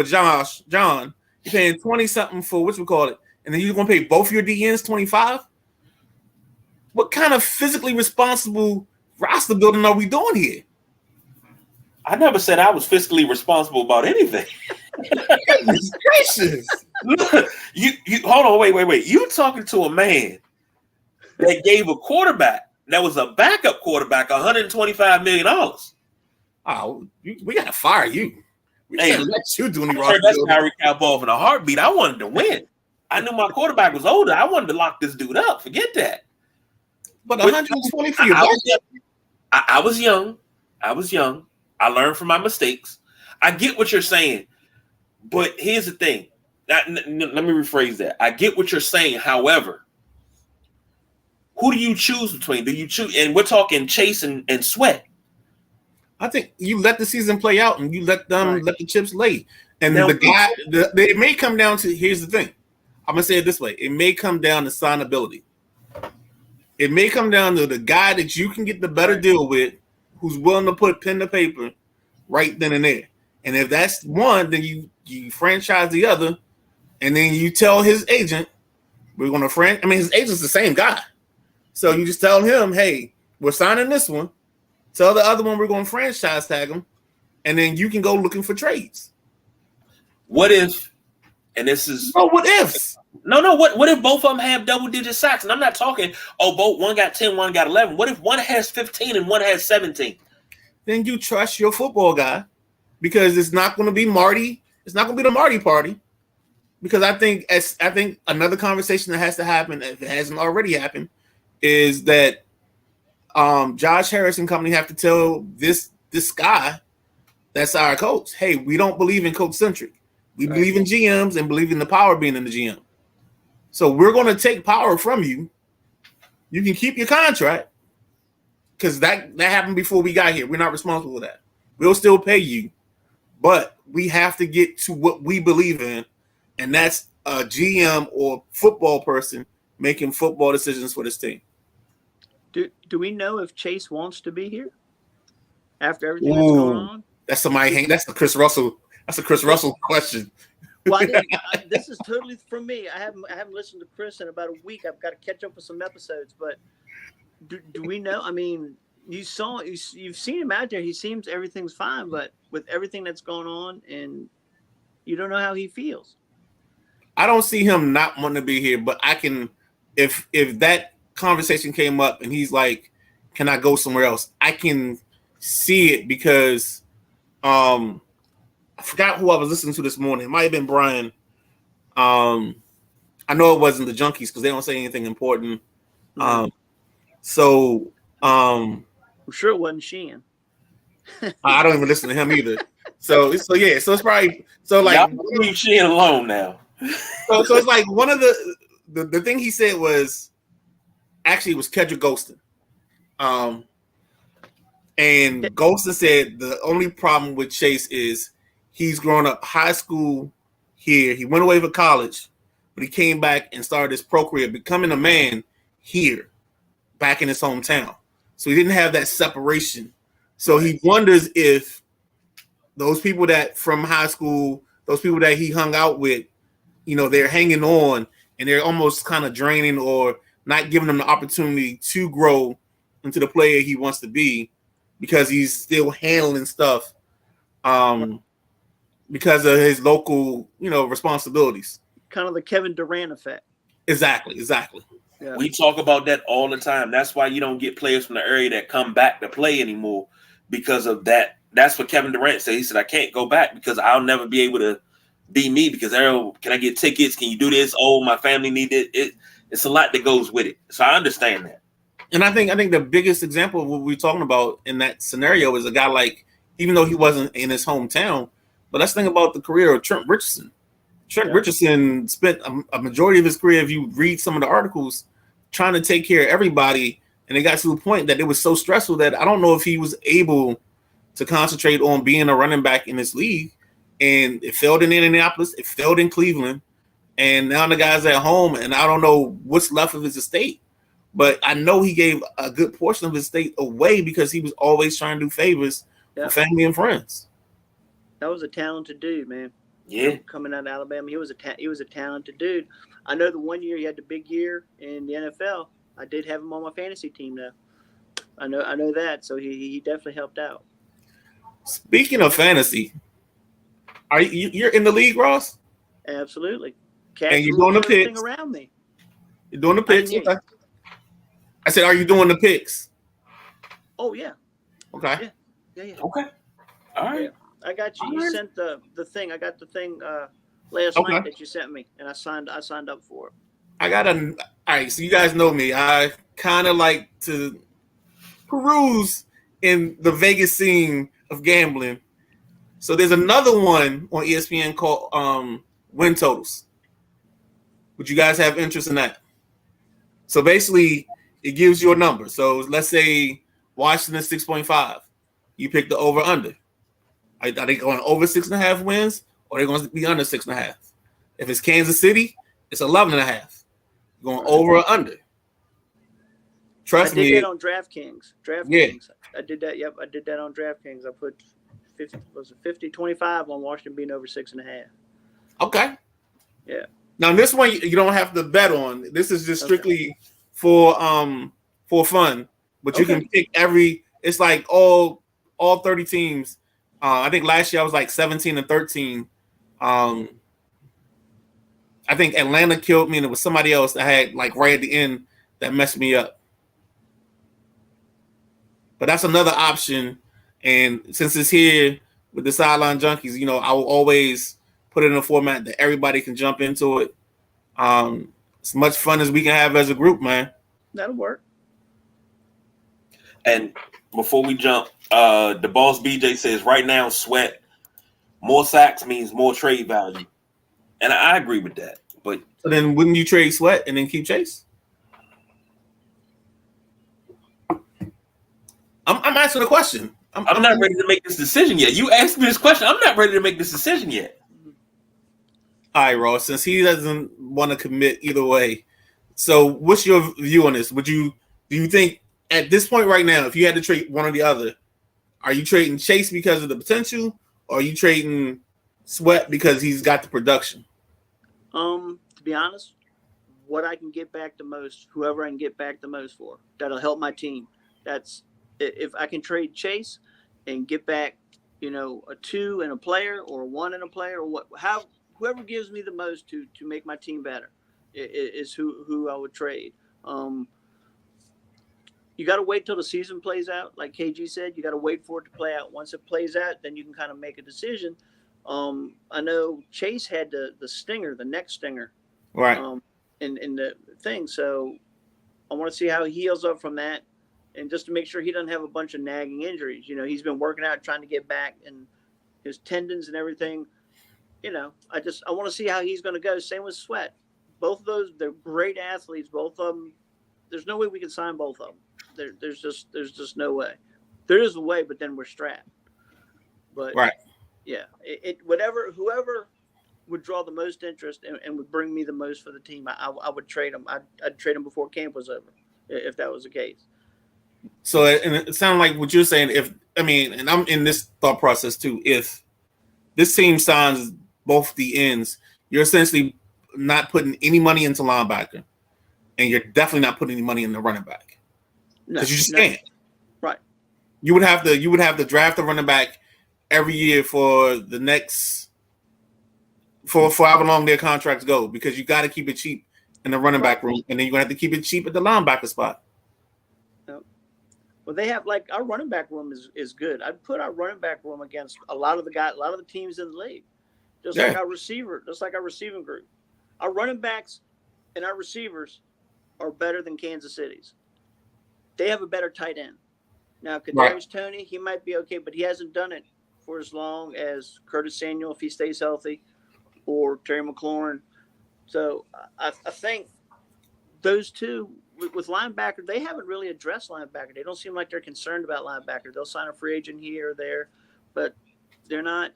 John. You're paying 20 something for whatchamacallit, and then you're gonna pay both your DNs 25. What kind of physically responsible roster building are we doing here? I never said I was fiscally responsible about anything. Goodness gracious. you hold on, wait. You talking to a man that gave a quarterback that was a backup quarterback $125 million. Oh, we gotta fire you. We can't let you do any roster. That's Harry Cap off in a heartbeat. I wanted to win. I knew my quarterback was older. I wanted to lock this dude up. Forget that. But 120 for your I was young. I learned from my mistakes. I get what you're saying, but here's the thing. Let me rephrase that. I get what you're saying. However, who do you choose between? Do you choose? And we're talking Chase and Sweat. I think you let the season play out and you let the chips lay. And now, it may come down to, here's the thing. I'm going to say it this way. It may come down to signability. It may come down to the guy that you can get the better deal with, who's willing to put pen to paper right then and there. And if that's one, then you franchise the other, and then you tell his agent, we're going to his agent's the same guy. So you just tell him, hey, we're signing this one. Tell the other one we're going to franchise tag him, and then you can go looking for trades. What if, and this is... Oh, what ifs? No. What if both of them have double-digit sacks? And I'm not talking, both one got 10, one got 11. What if one has 15 and one has 17? Then you trust your football guy, because it's not going to be Marty. It's not going to be the Marty party. Because I think another conversation that has to happen, if it hasn't already happened, is that Josh Harris and company have to tell this guy that's our coach, hey, we don't believe in coach centric. We believe in GMs and believe in the power being in the GM. So we're going to take power from you. You can keep your contract, because that happened before we got here. We're not responsible for that. We'll still pay you, but we have to get to what we believe in, and that's a GM or football person making football decisions for this team. Do we know if Chase wants to be here after everything that's going on? That's the Chris Russell. That's a Chris Russell question. Well, this is totally from me. I haven't listened to Chris in about a week. I've got to catch up with some episodes. But do we know? I mean, you've seen him out there. He seems everything's fine. But with everything that's going on, and you don't know how he feels. I don't see him not wanting to be here. But I can, if that conversation came up and he's like, "Can I go somewhere else?" I can see it, because I forgot who I was listening to this morning. It might have been Brian. I know it wasn't the Junkies, because they don't say anything important. I'm sure it wasn't Sheehan. I don't even listen to him either. So it's probably y'all leave Sheehan alone now. so it's like one of the thing he said was, actually it was Kedrick Golston. And Golston said the only problem with Chase is he's grown up high school here. He went away for college, but he came back and started his pro career, becoming a man here, back in his hometown. So he didn't have that separation. So he wonders if those people that from high school, those people that he hung out with, they're hanging on and they're almost kind of draining or not giving him the opportunity to grow into the player he wants to be, because he's still handling stuff because of his local, responsibilities. Kind of the Kevin Durant effect. Exactly. Yeah. We talk about that all the time. That's why you don't get players from the area that come back to play anymore because of that. That's what Kevin Durant said. He said, I can't go back because I'll never be able to be me because can I get tickets? Can you do this? Oh, my family need it. It's a lot that goes with it. So I understand that. And I think the biggest example of what we're talking about in that scenario is a guy like, even though he wasn't in his hometown, but let's think about the career of Trent Richardson. Richardson spent a majority of his career, if you read some of the articles, trying to take care of everybody. And it got to the point that it was so stressful that I don't know if he was able to concentrate on being a running back in this league. And it failed in Indianapolis. It failed in Cleveland. And now the guy's at home, and I don't know what's left of his estate. But I know he gave a good portion of his estate away because he was always trying to do favors for family and friends. That was a talented dude, man. Yeah. Coming out of Alabama, he was a talented dude. I know the one year he had the big year in the NFL. I did have him on my fantasy team, though. I know that. So he definitely helped out. Speaking of fantasy, you're in the league, Ross? Absolutely. And you're doing the picks around me. You're doing the picks. Okay. I said, are you doing the picks? Oh yeah. Okay. Yeah. Okay. All right. Yeah. I got you. You sent the thing. I got the thing last night that you sent me, and I signed up for it. All right. So you guys know me. I kind of like to peruse in the Vegas scene of gambling. So there's another one on ESPN called Win Totals. Would you guys have interest in that? So basically, it gives you a number. So let's say Washington 6.5. You pick the over under. Are they going over 6.5 wins, or are they going to be under 6.5? If it's Kansas City, it's 11.5. Going over or under. Trust me. I did that on DraftKings. Yeah. I did that. Yep, I did that on DraftKings. I put 50-25 on Washington being over 6.5. Okay. Yeah. Now this one you don't have to bet on. This is just strictly for fun. But you can pick it's like all 30 teams. I think last year I was like 17-13. I think Atlanta killed me, and it was somebody else that had like right at the end that messed me up. But that's another option. And since it's here with the Sideline Junkies, I will always put it in a format that everybody can jump into it. As much fun as we can have as a group, man. That'll work. And before we jump, the boss BJ says right now, Sweat, more sacks means more trade value. And I agree with that. But so then wouldn't you trade Sweat and then keep Chase? I'm asking a question. I'm not ready to make this decision yet. You asked me this question. I'm not ready to make this decision yet. All right, Ross, since he doesn't want to commit either way. So what's your view on this? Do you think at this point right now, if you had to trade one or the other, are you trading Chase because of the potential, or are you trading Sweat because he's got the production? To be honest, what I can get back the most, whoever I can get back the most for, that'll help my team. That's if I can trade Chase and get back, a 2 and a player, or a 1 and a player, or whoever gives me the most to make my team better is who I would trade. You got to wait till the season plays out. Like KG said, you got to wait for it to play out. Once it plays out, then you can kind of make a decision. I know Chase had the stinger, the neck stinger, right? In the thing. So I want to see how he heals up from that, and just to make sure he doesn't have a bunch of nagging injuries. He's been working out, trying to get back, and his tendons and everything. I want to see how he's going to go. Same with Sweat. Both of those, they're great athletes. Both of them. There's no way we can sign both of them. There's just no way. There is a way, but then we're strapped. But right. Yeah, whoever would draw the most interest and would bring me the most for the team, I would trade them. I'd trade them before camp was over, if that was the case. So, and it sounds like what you're saying. And I'm in this thought process too. If this team signs both the ends, you're essentially not putting any money into linebacker, and you're definitely not putting any money in the running back because you just can't. Right. You would have to draft a running back every year for the next for however long their contracts go, because you got to keep it cheap in the running back room, and then you're gonna have to keep it cheap at the linebacker spot. Well, they have like our running back room is good. I'd put our running back room against a lot of the teams in the league, like our receiving group. Our running backs and our receivers are better than Kansas City's. They have a better tight end. Now, Kadarius Toney, he might be okay, but he hasn't done it for as long as Curtis Samuel if he stays healthy, or Terry McLaurin. So I think those two with linebacker, they haven't really addressed linebacker. They don't seem like they're concerned about linebacker. They'll sign a free agent here or there, but they're not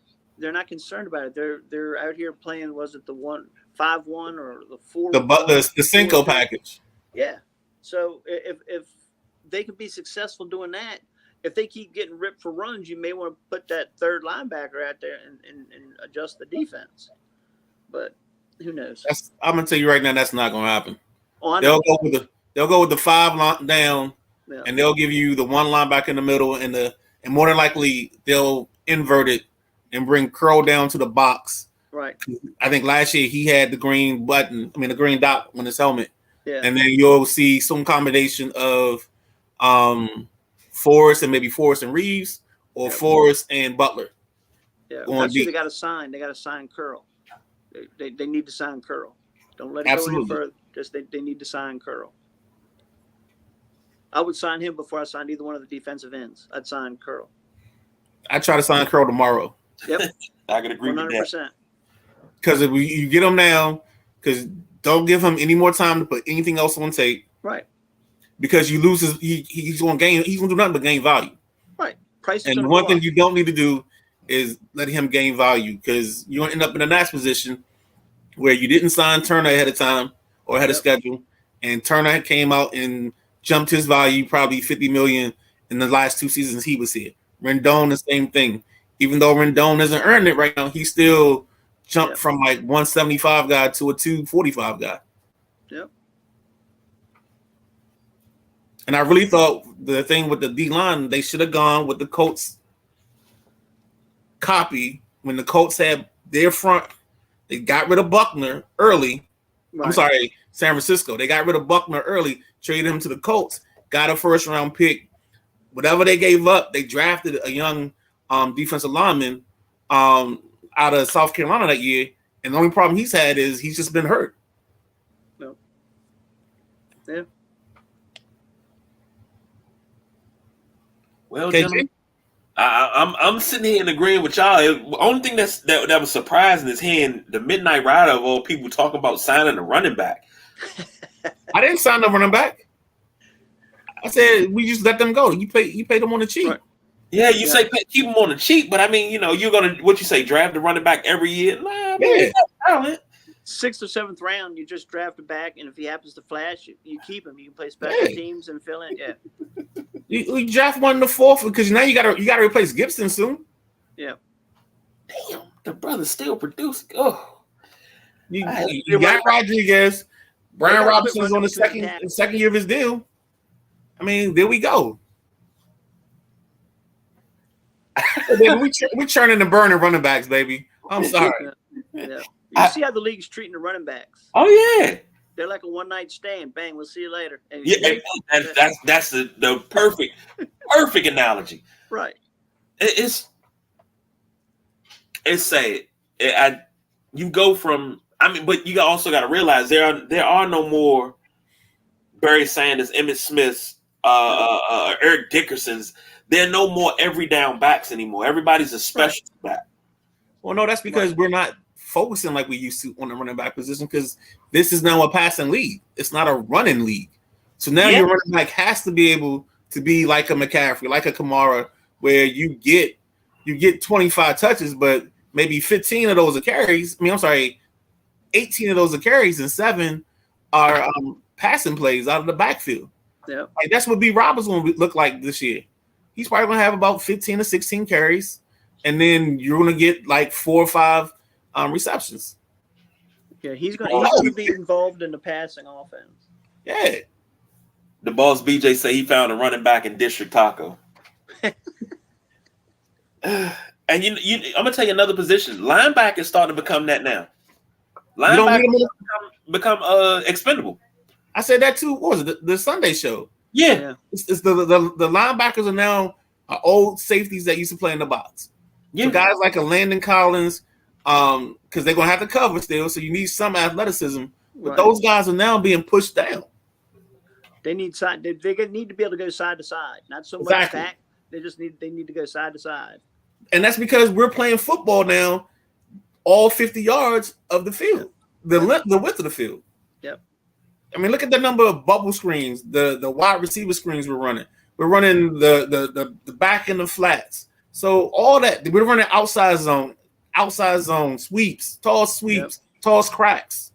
concerned about it. They're out here playing. Was it the 1-5-1 or the 4? The Cinco package. Yeah. So if they can be successful doing that, if they keep getting ripped for runs, you may want to put that third linebacker out there and adjust the defense. But who knows? I'm gonna tell you right now, that's not gonna happen. Oh, They'll go with the 5 down, yeah. And they'll give you the 1 linebacker in the middle, and more than likely they'll invert it and bring Curl down to the box. Right. I think last year he had the green dot on his helmet. Yeah. And then you'll see some combination of Forrest and Reeves, or Forrest and Butler. Yeah, that's who they got to sign. They got to sign Curl. They need to sign Curl. Don't let it go any further. Just they need to sign Curl. I would sign him before I signed either one of the defensive ends. I'd sign Curl. I try to sign Curl tomorrow. Yep. I can agree 100%. With that. Because if you get him now, because don't give him any more time to put anything else on tape. Right. Because you lose he's going to gain. He's going to do nothing but gain value. Right. Price. And one thing you don't need to do is let him gain value, because you're going to end up in a nice position where you didn't sign Turner ahead of time or ahead of schedule, and Turner came out and jumped his value probably $50 million in the last 2 seasons he was here. Rendon, the same thing. Even though Rendon isn't earning it right now, he still jumped from like 175 guy to a 245 guy. Yep. And I really thought the thing with the D-line, they should have gone with the Colts copy when the Colts had their front. They got rid of Buckner early. Right. I'm sorry, San Francisco. They got rid of Buckner early, traded him to the Colts, got a first-round pick. Whatever they gave up, they drafted a young defensive lineman out of South Carolina that year. And the only problem he's had is he's just been hurt. No. Yeah. Well, gentlemen, I'm sitting here and agreeing with y'all. The only thing that was surprising is hearing the Midnight Rider of all people talk about signing a running back. I didn't sign the running back. I said we just let them go. You pay them on the cheap. Right. Yeah, you say keep them on the cheap, but I mean, you're gonna draft the running back every year. Nah, man, talent. 6th or 7th round, you just draft a back, and if he happens to flash, you keep him. You can play special teams and fill in. Yeah. You draft one in the 4th because now you gotta replace Gibson soon. Yeah. Damn, the brother's still producing. Oh, you got Rodriguez. Brian Robinson's on the second year of his deal. I mean, there we go. we churning and burning running backs, baby. I'm sorry. Yeah. You see how the league's treating the running backs. Oh yeah. They're like a one-night stand. Bang, we'll see you later. And that's the perfect analogy. Right. It's sad. You go from but you also got to realize there are no more Barry Sanders, Emmitt Smiths, Eric Dickersons. There are no more every down backs anymore. Everybody's a special back. Well, no, that's because we're not focusing like we used to on the running back position, because this is now a passing league. It's not a running league. So now your running back has to be able to be like a McCaffrey, like a Kamara, where you get 25 touches, but maybe 15 of those are carries. 18 of those are carries, and 7 are passing plays out of the backfield. Yeah, like that's what B. Roberts will look like this year. He's probably going to have about 15 to 16 carries, and then you're going to get like 4 or 5 receptions. Yeah, he's going to be involved in the passing offense. Yeah. The boss BJ say he found a running back in District Taco. And I'm gonna tell you another position. Linebacker is starting to become that now. You don't need Linebackers them. become expendable. I said that too. What was it? The Sunday show. Yeah. It's the linebackers are now old safeties that used to play in the box. Yeah. So guys like a Landon Collins, because they're gonna have to cover still, so you need some athleticism. But those guys are now being pushed down. They need side. They need to be able to go side to side, not so much back. They just need to go side to side. And that's because we're playing football now, all 50 yards of the field, the width of the field. Yep. I mean, look at the number of bubble screens, the wide receiver screens we're running. We're running the back and the flats. So all that we're running outside zone sweeps, toss cracks.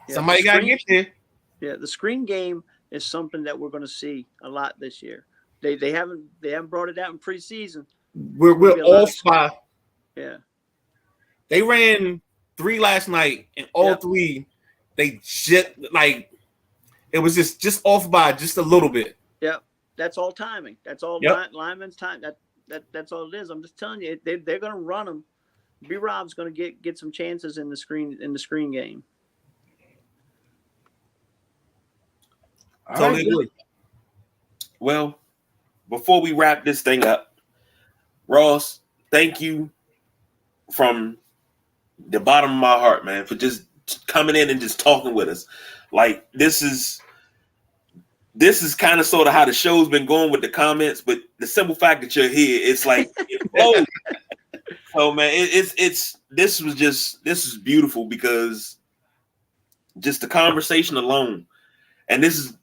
Yeah, somebody got to get there. Yeah, the screen game is something that we're going to see a lot this year. They haven't brought it out in preseason. We're off by. Yeah. They ran 3 last night, and all 3 they just like it was just off by just a little bit. Yep, that's all timing. That's all lineman's time. That's all it is. I'm just telling you, they're going to run them. B-Rob's going to get some chances in the screen game. Totally agree. Well, before we wrap this thing up, Ross, thank you from the bottom of my heart, man, for just coming in and just talking with us. Like this is kind of sort of how the show's been going with the comments, but the simple fact that you're here, it's like it flows. So man, this is beautiful because just the conversation alone, and this is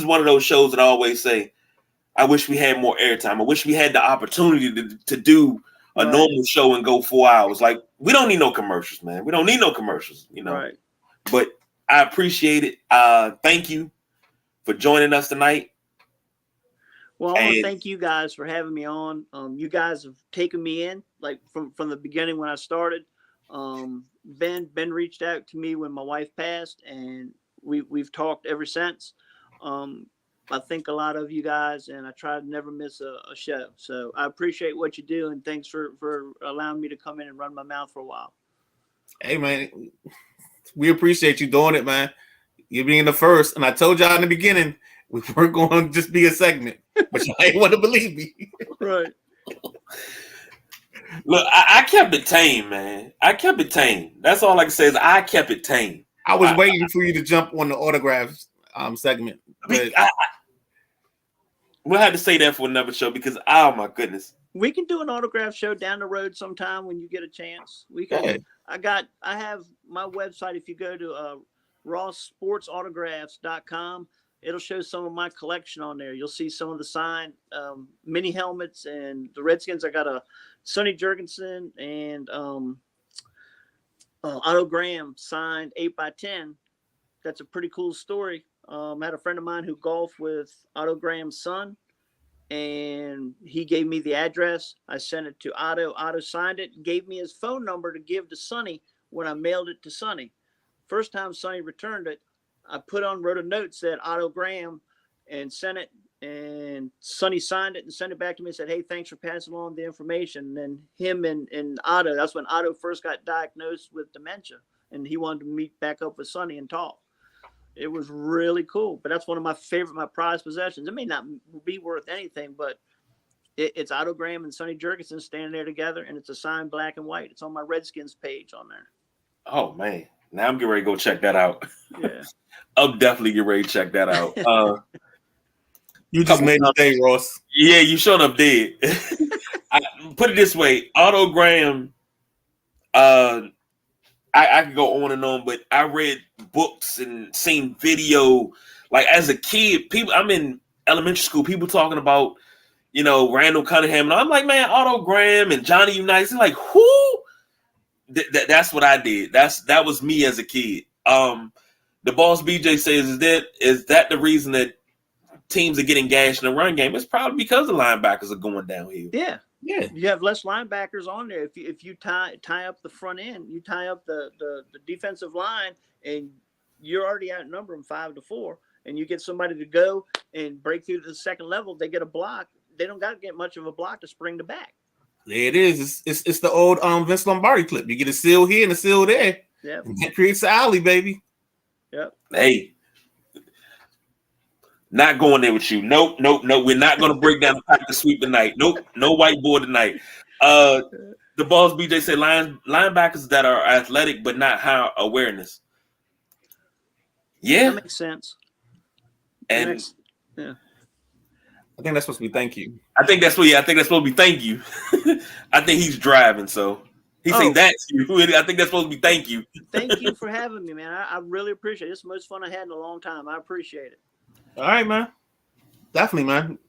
one of those shows that I always say, I wish we had more airtime. I wish we had the opportunity to do a normal show and go 4 hours. Like, we don't need no commercials, man. We don't need no commercials, you know. Right. But I appreciate it. Thank you for joining us tonight. Well, I want to thank you guys for having me on. You guys have taken me in, like from the beginning when I started. Ben reached out to me when my wife passed, and we've talked ever since. I think a lot of you guys, and I try to never miss a show. So I appreciate what you do, and thanks for allowing me to come in and run my mouth for a while. Hey, man, we appreciate you doing it, man. You being the first, and I told y'all in the beginning we weren't going to just be a segment, but y'all ain't want to believe me. Right. Look, I kept it tame, man. I kept it tame. That's all I can say is I kept it tame. I was waiting for you to jump on the autographs segment. But we'll have to say that for another show because, oh my goodness, we can do an autograph show down the road sometime when you get a chance. We can. Yeah. I have my website. If you go to rawsportsautograph.com, it'll show some of my collection on there. You'll see some of the signed mini helmets and the Redskins. I got a Sonny Jurgensen and Otto Graham signed 8x10. That's a pretty cool story. I had a friend of mine who golfed with Otto Graham's son, and he gave me the address. I sent it to Otto. Otto signed it, gave me his phone number to give to Sonny when I mailed it to Sonny. First time Sonny returned it, I wrote a note, said Otto Graham, and sent it. And Sonny signed it and sent it back to me and said, hey, thanks for passing along the information. And then him and Otto, that's when Otto first got diagnosed with dementia, and he wanted to meet back up with Sonny and talk. It was really cool, but that's one of my prized possessions. It may not be worth anything, but it's Otto Graham and Sonny Jurgensen standing there together, and it's a signed black and white. It's on my Redskins page on there. Oh, man. Now I'm getting ready to go check that out. Yeah. I'm definitely getting ready to check that out. You just made my day, Ross. Yeah, you showed up dead. Put it this way, Otto Graham, I could go on and on, but I read books and seen video. Like as a kid, I'm in elementary school, people talking about, Randall Cunningham. And I'm like, man, Otto Graham and Johnny Unitas. Like, who? That's what I did. That was me as a kid. The boss BJ says, is that the reason that teams are getting gashed in the run game? It's probably because the linebackers are going downhill. Yeah. Yeah, you have less linebackers on there. If you tie up the front end, you tie up the defensive line, and you're already outnumbered them 5-4, and you get somebody to go and break through to the second level. They get a block. They don't got to get much of a block to spring the back. There it is. It's the old Vince Lombardi clip. You get a seal here and a seal there. Yep. And that creates the alley, baby. Yep. Hey, not going there with you. Nope. We're not going to break down the practice sweep tonight. Nope. No whiteboard tonight. The Balls BJ said linebackers that are athletic but not high awareness. Yeah. That makes sense. And yeah. I think that's supposed to be thank you. I think that's supposed to be thank you. I think he's driving, so he say that's you. I think that's supposed to be thank you. Thank you for having me, man. I really appreciate it. It's the most fun I had in a long time. I appreciate it. All right, man. Definitely, man.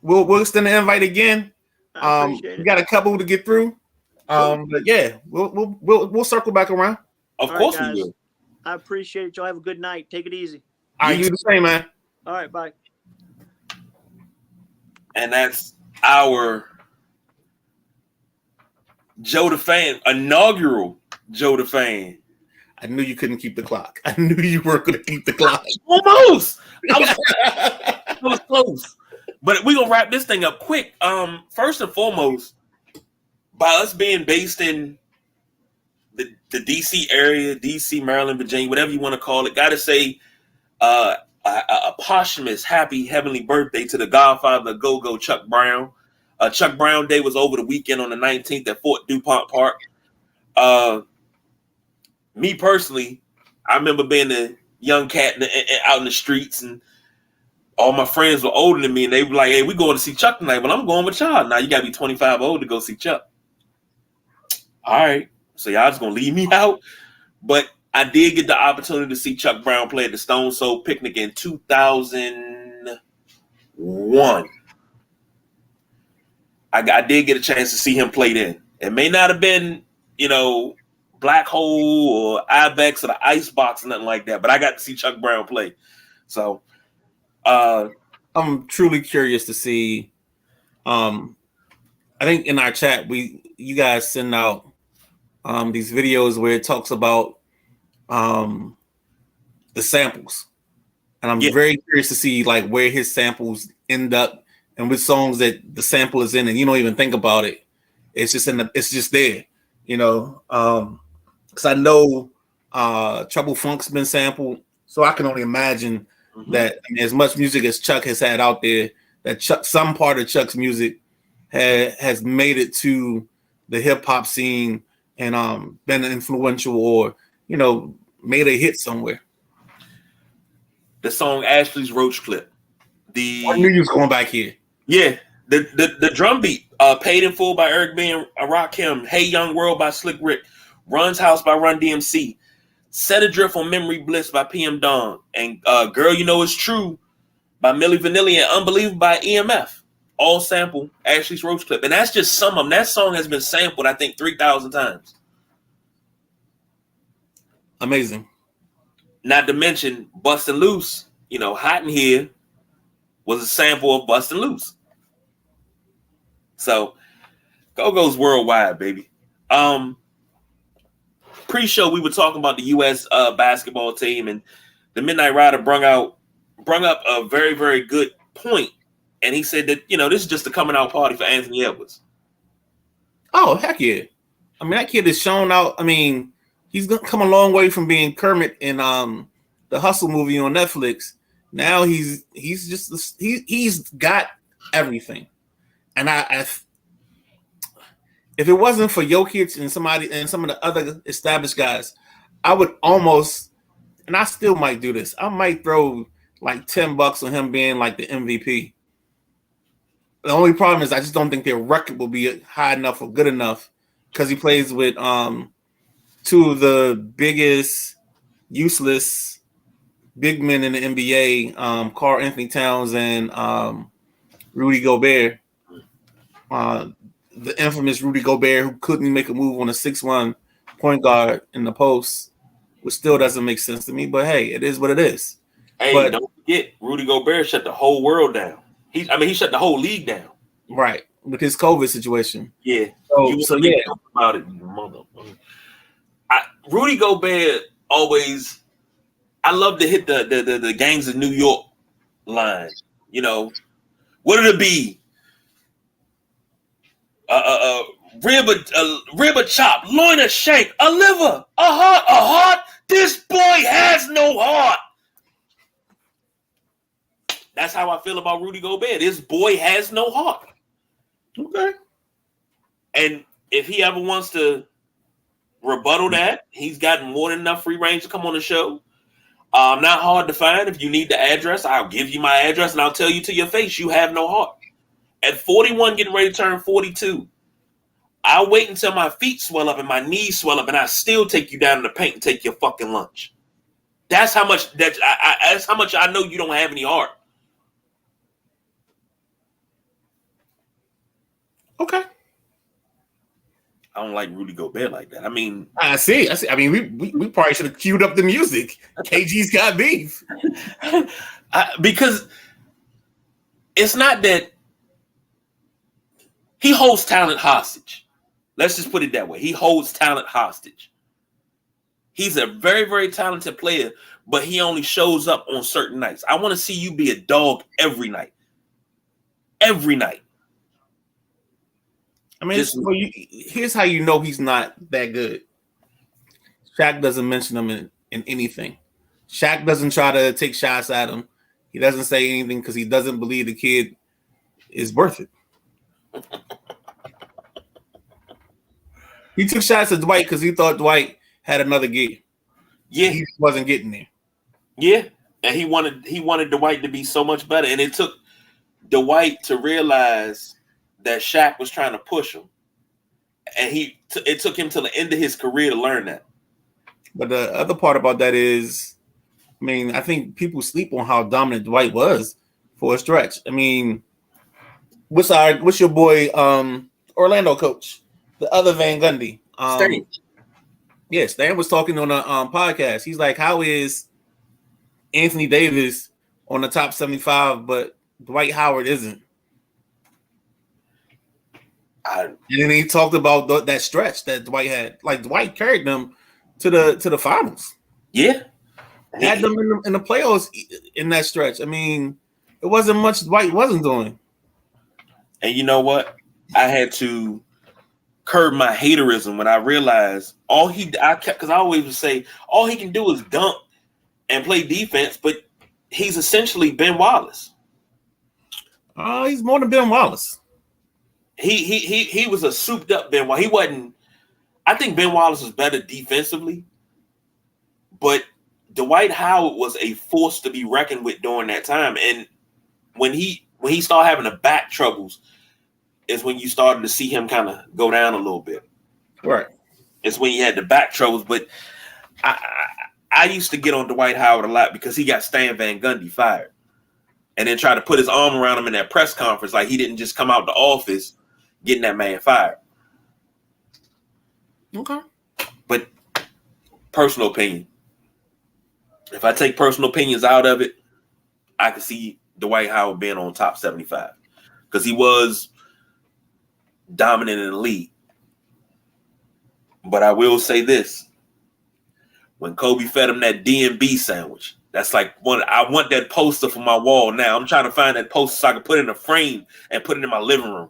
We'll extend the invite again. I appreciate it. We got a couple to get through. But yeah, we'll circle back around. Of All course right, we will. I appreciate it. Y'all have a good night. Take it easy. All right, you the same, man. All right, bye. And that's our Joe the Fan, inaugural Joe the Fan. I knew you couldn't keep the clock. I knew you weren't going to keep the clock. Almost. I was close. But we're going to wrap this thing up quick. First and foremost, by us being based in the D.C. area, D.C., Maryland, Virginia, whatever you want to call it, got to say a posthumous happy heavenly birthday to the godfather of go-go, Chuck Brown. Chuck Brown Day was over the weekend on the 19th at Fort DuPont Park. Me personally, I remember being a young cat out in the streets, and all my friends were older than me, and they were like, hey, we going to see Chuck tonight. Well, I'm going with y'all. Now you got to be 25 old to go see Chuck. All right. So y'all just going to leave me out? But I did get the opportunity to see Chuck Brown play at the Stone Soul Picnic in 2001. I did get a chance to see him play then. It may not have been, Black Hole or Ibex or the Icebox or nothing like that, but I got to see Chuck Brown play. So I'm truly curious to see. I think in our chat, you guys send out these videos where it talks about the samples, and I'm very curious to see like where his samples end up and which songs that the sample is in, and you don't even think about it. It's just it's just there, because I know Trouble Funk's been sampled, so I can only imagine that as much music as Chuck has had out there, that some part of Chuck's music has made it to the hip hop scene and been influential or made a hit somewhere. The song Ashley's Roach Clip. I knew you was going back here. Yeah, the drum beat, Paid in Full by Eric B. and Rakim, Hey Young World by Slick Rick, Run's House by Run DMC, Set Adrift on Memory Bliss by PM Dawn, and Girl You Know It's True by Milli Vanilli, and Unbelievable by EMF. All sample Ashley's Roach Clip. And that's just some of them. That song has been sampled, I think, 3,000 times. Amazing. Not to mention Bustin' Loose, Hot in Here was a sample of Bustin' Loose. So, Go-Go's worldwide, baby. Pre-show, we were talking about the U.S. Basketball team, and the Midnight Rider brung up a very, very good point. And he said that, this is just a coming out party for Anthony Edwards. Oh, heck yeah. I mean, that kid is shown out. I mean, he's come a long way from being Kermit in the Hustle movie on Netflix. Now he's got everything. And if it wasn't for Jokic and some of the other established guys, I would almost, and I still might do this, I might throw like $10 on him being like the MVP. The only problem is I just don't think their record will be high enough or good enough because he plays with two of the biggest useless big men in the NBA, Karl Anthony Towns and Rudy Gobert. The infamous Rudy Gobert, who couldn't make a move on a 6'1" point guard in the post, which still doesn't make sense to me. But hey, it is what it is. Hey, don't forget, Rudy Gobert shut the whole world down. He shut the whole league down. Right, with his COVID situation. Yeah. So yeah. About it, motherfucker. Rudy Gobert always. I love to hit the Gangs of New York line. What did it be? rib a chop, loin a shank, a liver, a heart. This boy has no heart. That's how I feel about Rudy Gobert. This boy has no heart. Okay. And if he ever wants to rebuttal that, he's got more than enough free range to come on the show. Not hard to find. If you need the address, I'll give you my address and I'll tell you to your face, you have no heart. At 41, getting ready to turn 42, I'll wait until my feet swell up and my knees swell up and I still take you down in the paint and take your fucking lunch. That's how much that's how much I know you don't have any heart. Okay. I don't like Rudy Gobert like that. I mean, I see. I mean, we probably should have queued up the music. KG's got beef. Because it's not that he holds talent hostage. Let's just put it that way. He holds talent hostage. He's a very, very talented player, but he only shows up on certain nights. I want to see you be a dog every night. Every night. I mean, here's how you know he's not that good. Shaq doesn't mention him in anything. Shaq doesn't try to take shots at him. He doesn't say anything because he doesn't believe the kid is worth it. He took shots at Dwight because he thought Dwight had another gig. Yeah, he wasn't getting there. Yeah, and he wanted Dwight to be so much better, and it took Dwight to realize that Shaq was trying to push him, and it took him to the end of his career to learn that. But the other part about that is, I mean, I think people sleep on how dominant Dwight was for a stretch. I mean, what's your boy Orlando coach, the other Van Gundy? Stan. Yeah, Stan was talking on a podcast. He's like, how is Anthony Davis on the top 75, but Dwight Howard isn't? And then he talked about that stretch that Dwight had. Like, Dwight carried them to the finals. Yeah, had them in the playoffs in that stretch. I mean, it wasn't much Dwight wasn't doing. And you know what? I had to curb my haterism when I realized because I always would say all he can do is dunk and play defense, but he's essentially Ben Wallace. He's more than Ben Wallace. He was a souped up Ben Wallace. He wasn't. I think Ben Wallace was better defensively, but Dwight Howard was a force to be reckoned with during that time. And when he started having the back troubles, is when you started to see him kind of go down a little bit. Right. It's when he had the back troubles. But I used to get on Dwight Howard a lot because he got Stan Van Gundy fired, and then try to put his arm around him in that press conference like he didn't just come out the office getting that man fired. Okay. But personal opinion. If I take personal opinions out of it, I could see Dwight Howard being on top 75 because he was dominant in the league. But I will say this. When Kobe fed him that D&B sandwich, that's like I want that poster for my wall now. I'm trying to find that poster so I can put it in a frame and put it in my living room.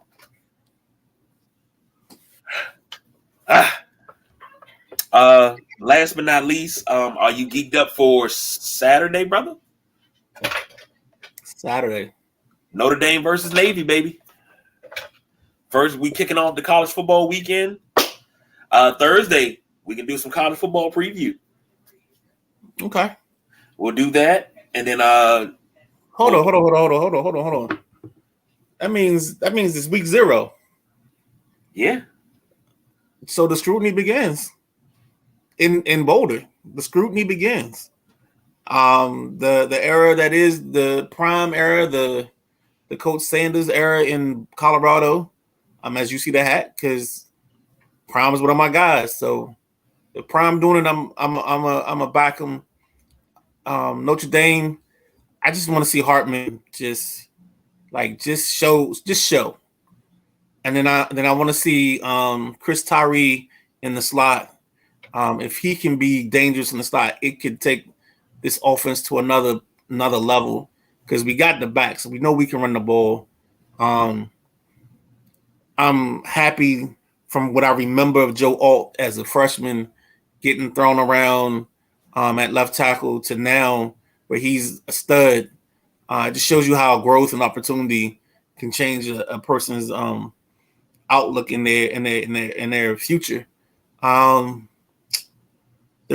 Last but not least, are you geeked up for Saturday, brother? Saturday. Notre Dame versus Navy, baby. First, we kicking off the college football weekend. Thursday, we can do some college football preview. Okay. We'll do that. And then Hold on. That means it's week 0. Yeah. So the scrutiny begins in Boulder. The scrutiny begins. The era that is the prime era, the Coach Sanders era in Colorado. As you see the hat, because Prime is one of my guys. So if Prime doing it, I'm a back him. Notre Dame. I just want to see Hartman just show. And then I want to see Chris Tyree in the slot. If he can be dangerous in the slot, it could take this offense to another level because we got the back, so we know we can run the ball. I'm happy from what I remember of Joe Alt as a freshman getting thrown around at left tackle to now where he's a stud. It just shows you how growth and opportunity can change a person's outlook in their future. They're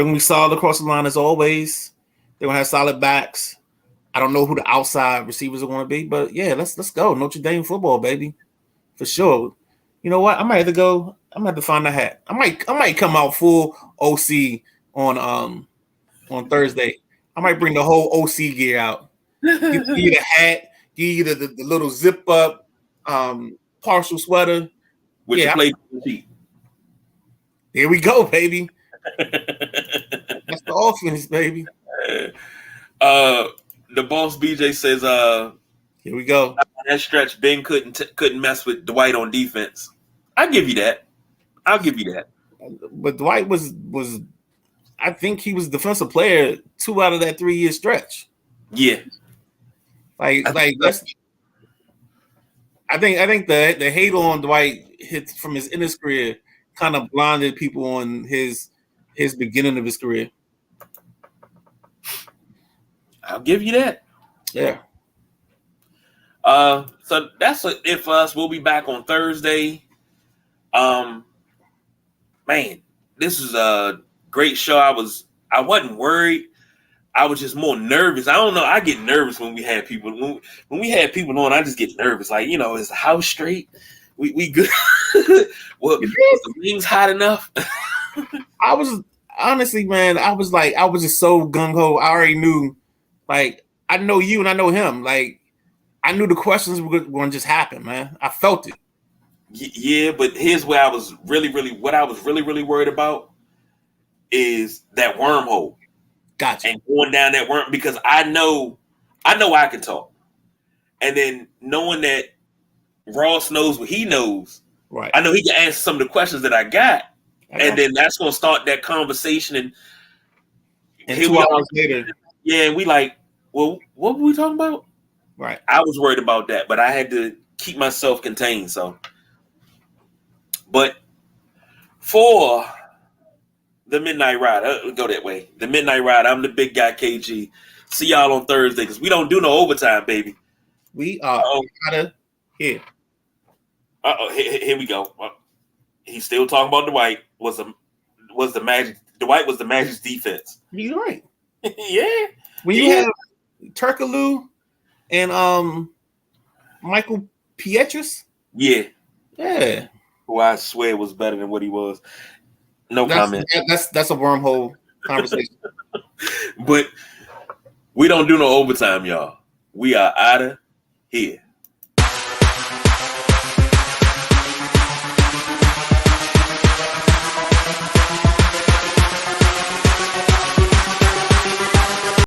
gonna be solid across the line as always. They're gonna have solid backs. I don't know who the outside receivers are going to be, but yeah, let's go Notre Dame football, baby, for sure. You know what? I might have to go. I'm gonna have to find a hat. I might come out full OC on Thursday. I might bring the whole OC gear out. Give you the hat, give you the little zip up, partial sweater. With your plate sheet. Here we go, baby. That's the offense, baby. The boss BJ says, here we go. That stretch, Ben couldn't mess with Dwight on defense. I'll give you that. But Dwight was I think he was defensive player 2 out of that 3-year stretch. Yeah. Like that's I think the hate on Dwight hit from his end of his career kind of blinded people on his beginning of his career. I'll give you that. Yeah. So that's it for us. We'll be back on Thursday. Man, this is a great show. I wasn't worried. I was just more nervous. I don't know. I get nervous when we had people. When we had people on, I just get nervous. Like, is the house straight? We good? Well, is the wings hot enough? I was honestly, man. I was just so gung ho. I already knew. Like, I know you and I know him. Like, I knew the questions were going to just happen, man. I felt it. Yeah, but here's where I was really worried about is that wormhole. Gotcha. And going down that worm, because I know I can talk. And then knowing that Ross knows what he knows, right? I know he can answer some of the questions that I got. And then that's going to start that conversation. And here 2 hours later. Yeah, and we like, well, what were we talking about? Right. I was worried about that, but I had to keep myself contained. So, but for the Midnight Ride, go that way. The Midnight Ride, I'm the big guy, KG. See y'all on Thursday because we don't do no overtime, baby. We are out of here. Here we go. He's still talking about Dwight. Was the Magic? Dwight was the Magic's defense. You're right. Yeah. When you have Turkaloo and Michael Pietrus. Yeah. Yeah. Who I swear was better than what he was. No comment. That's a wormhole conversation. But we don't do no overtime, y'all. We are out of here.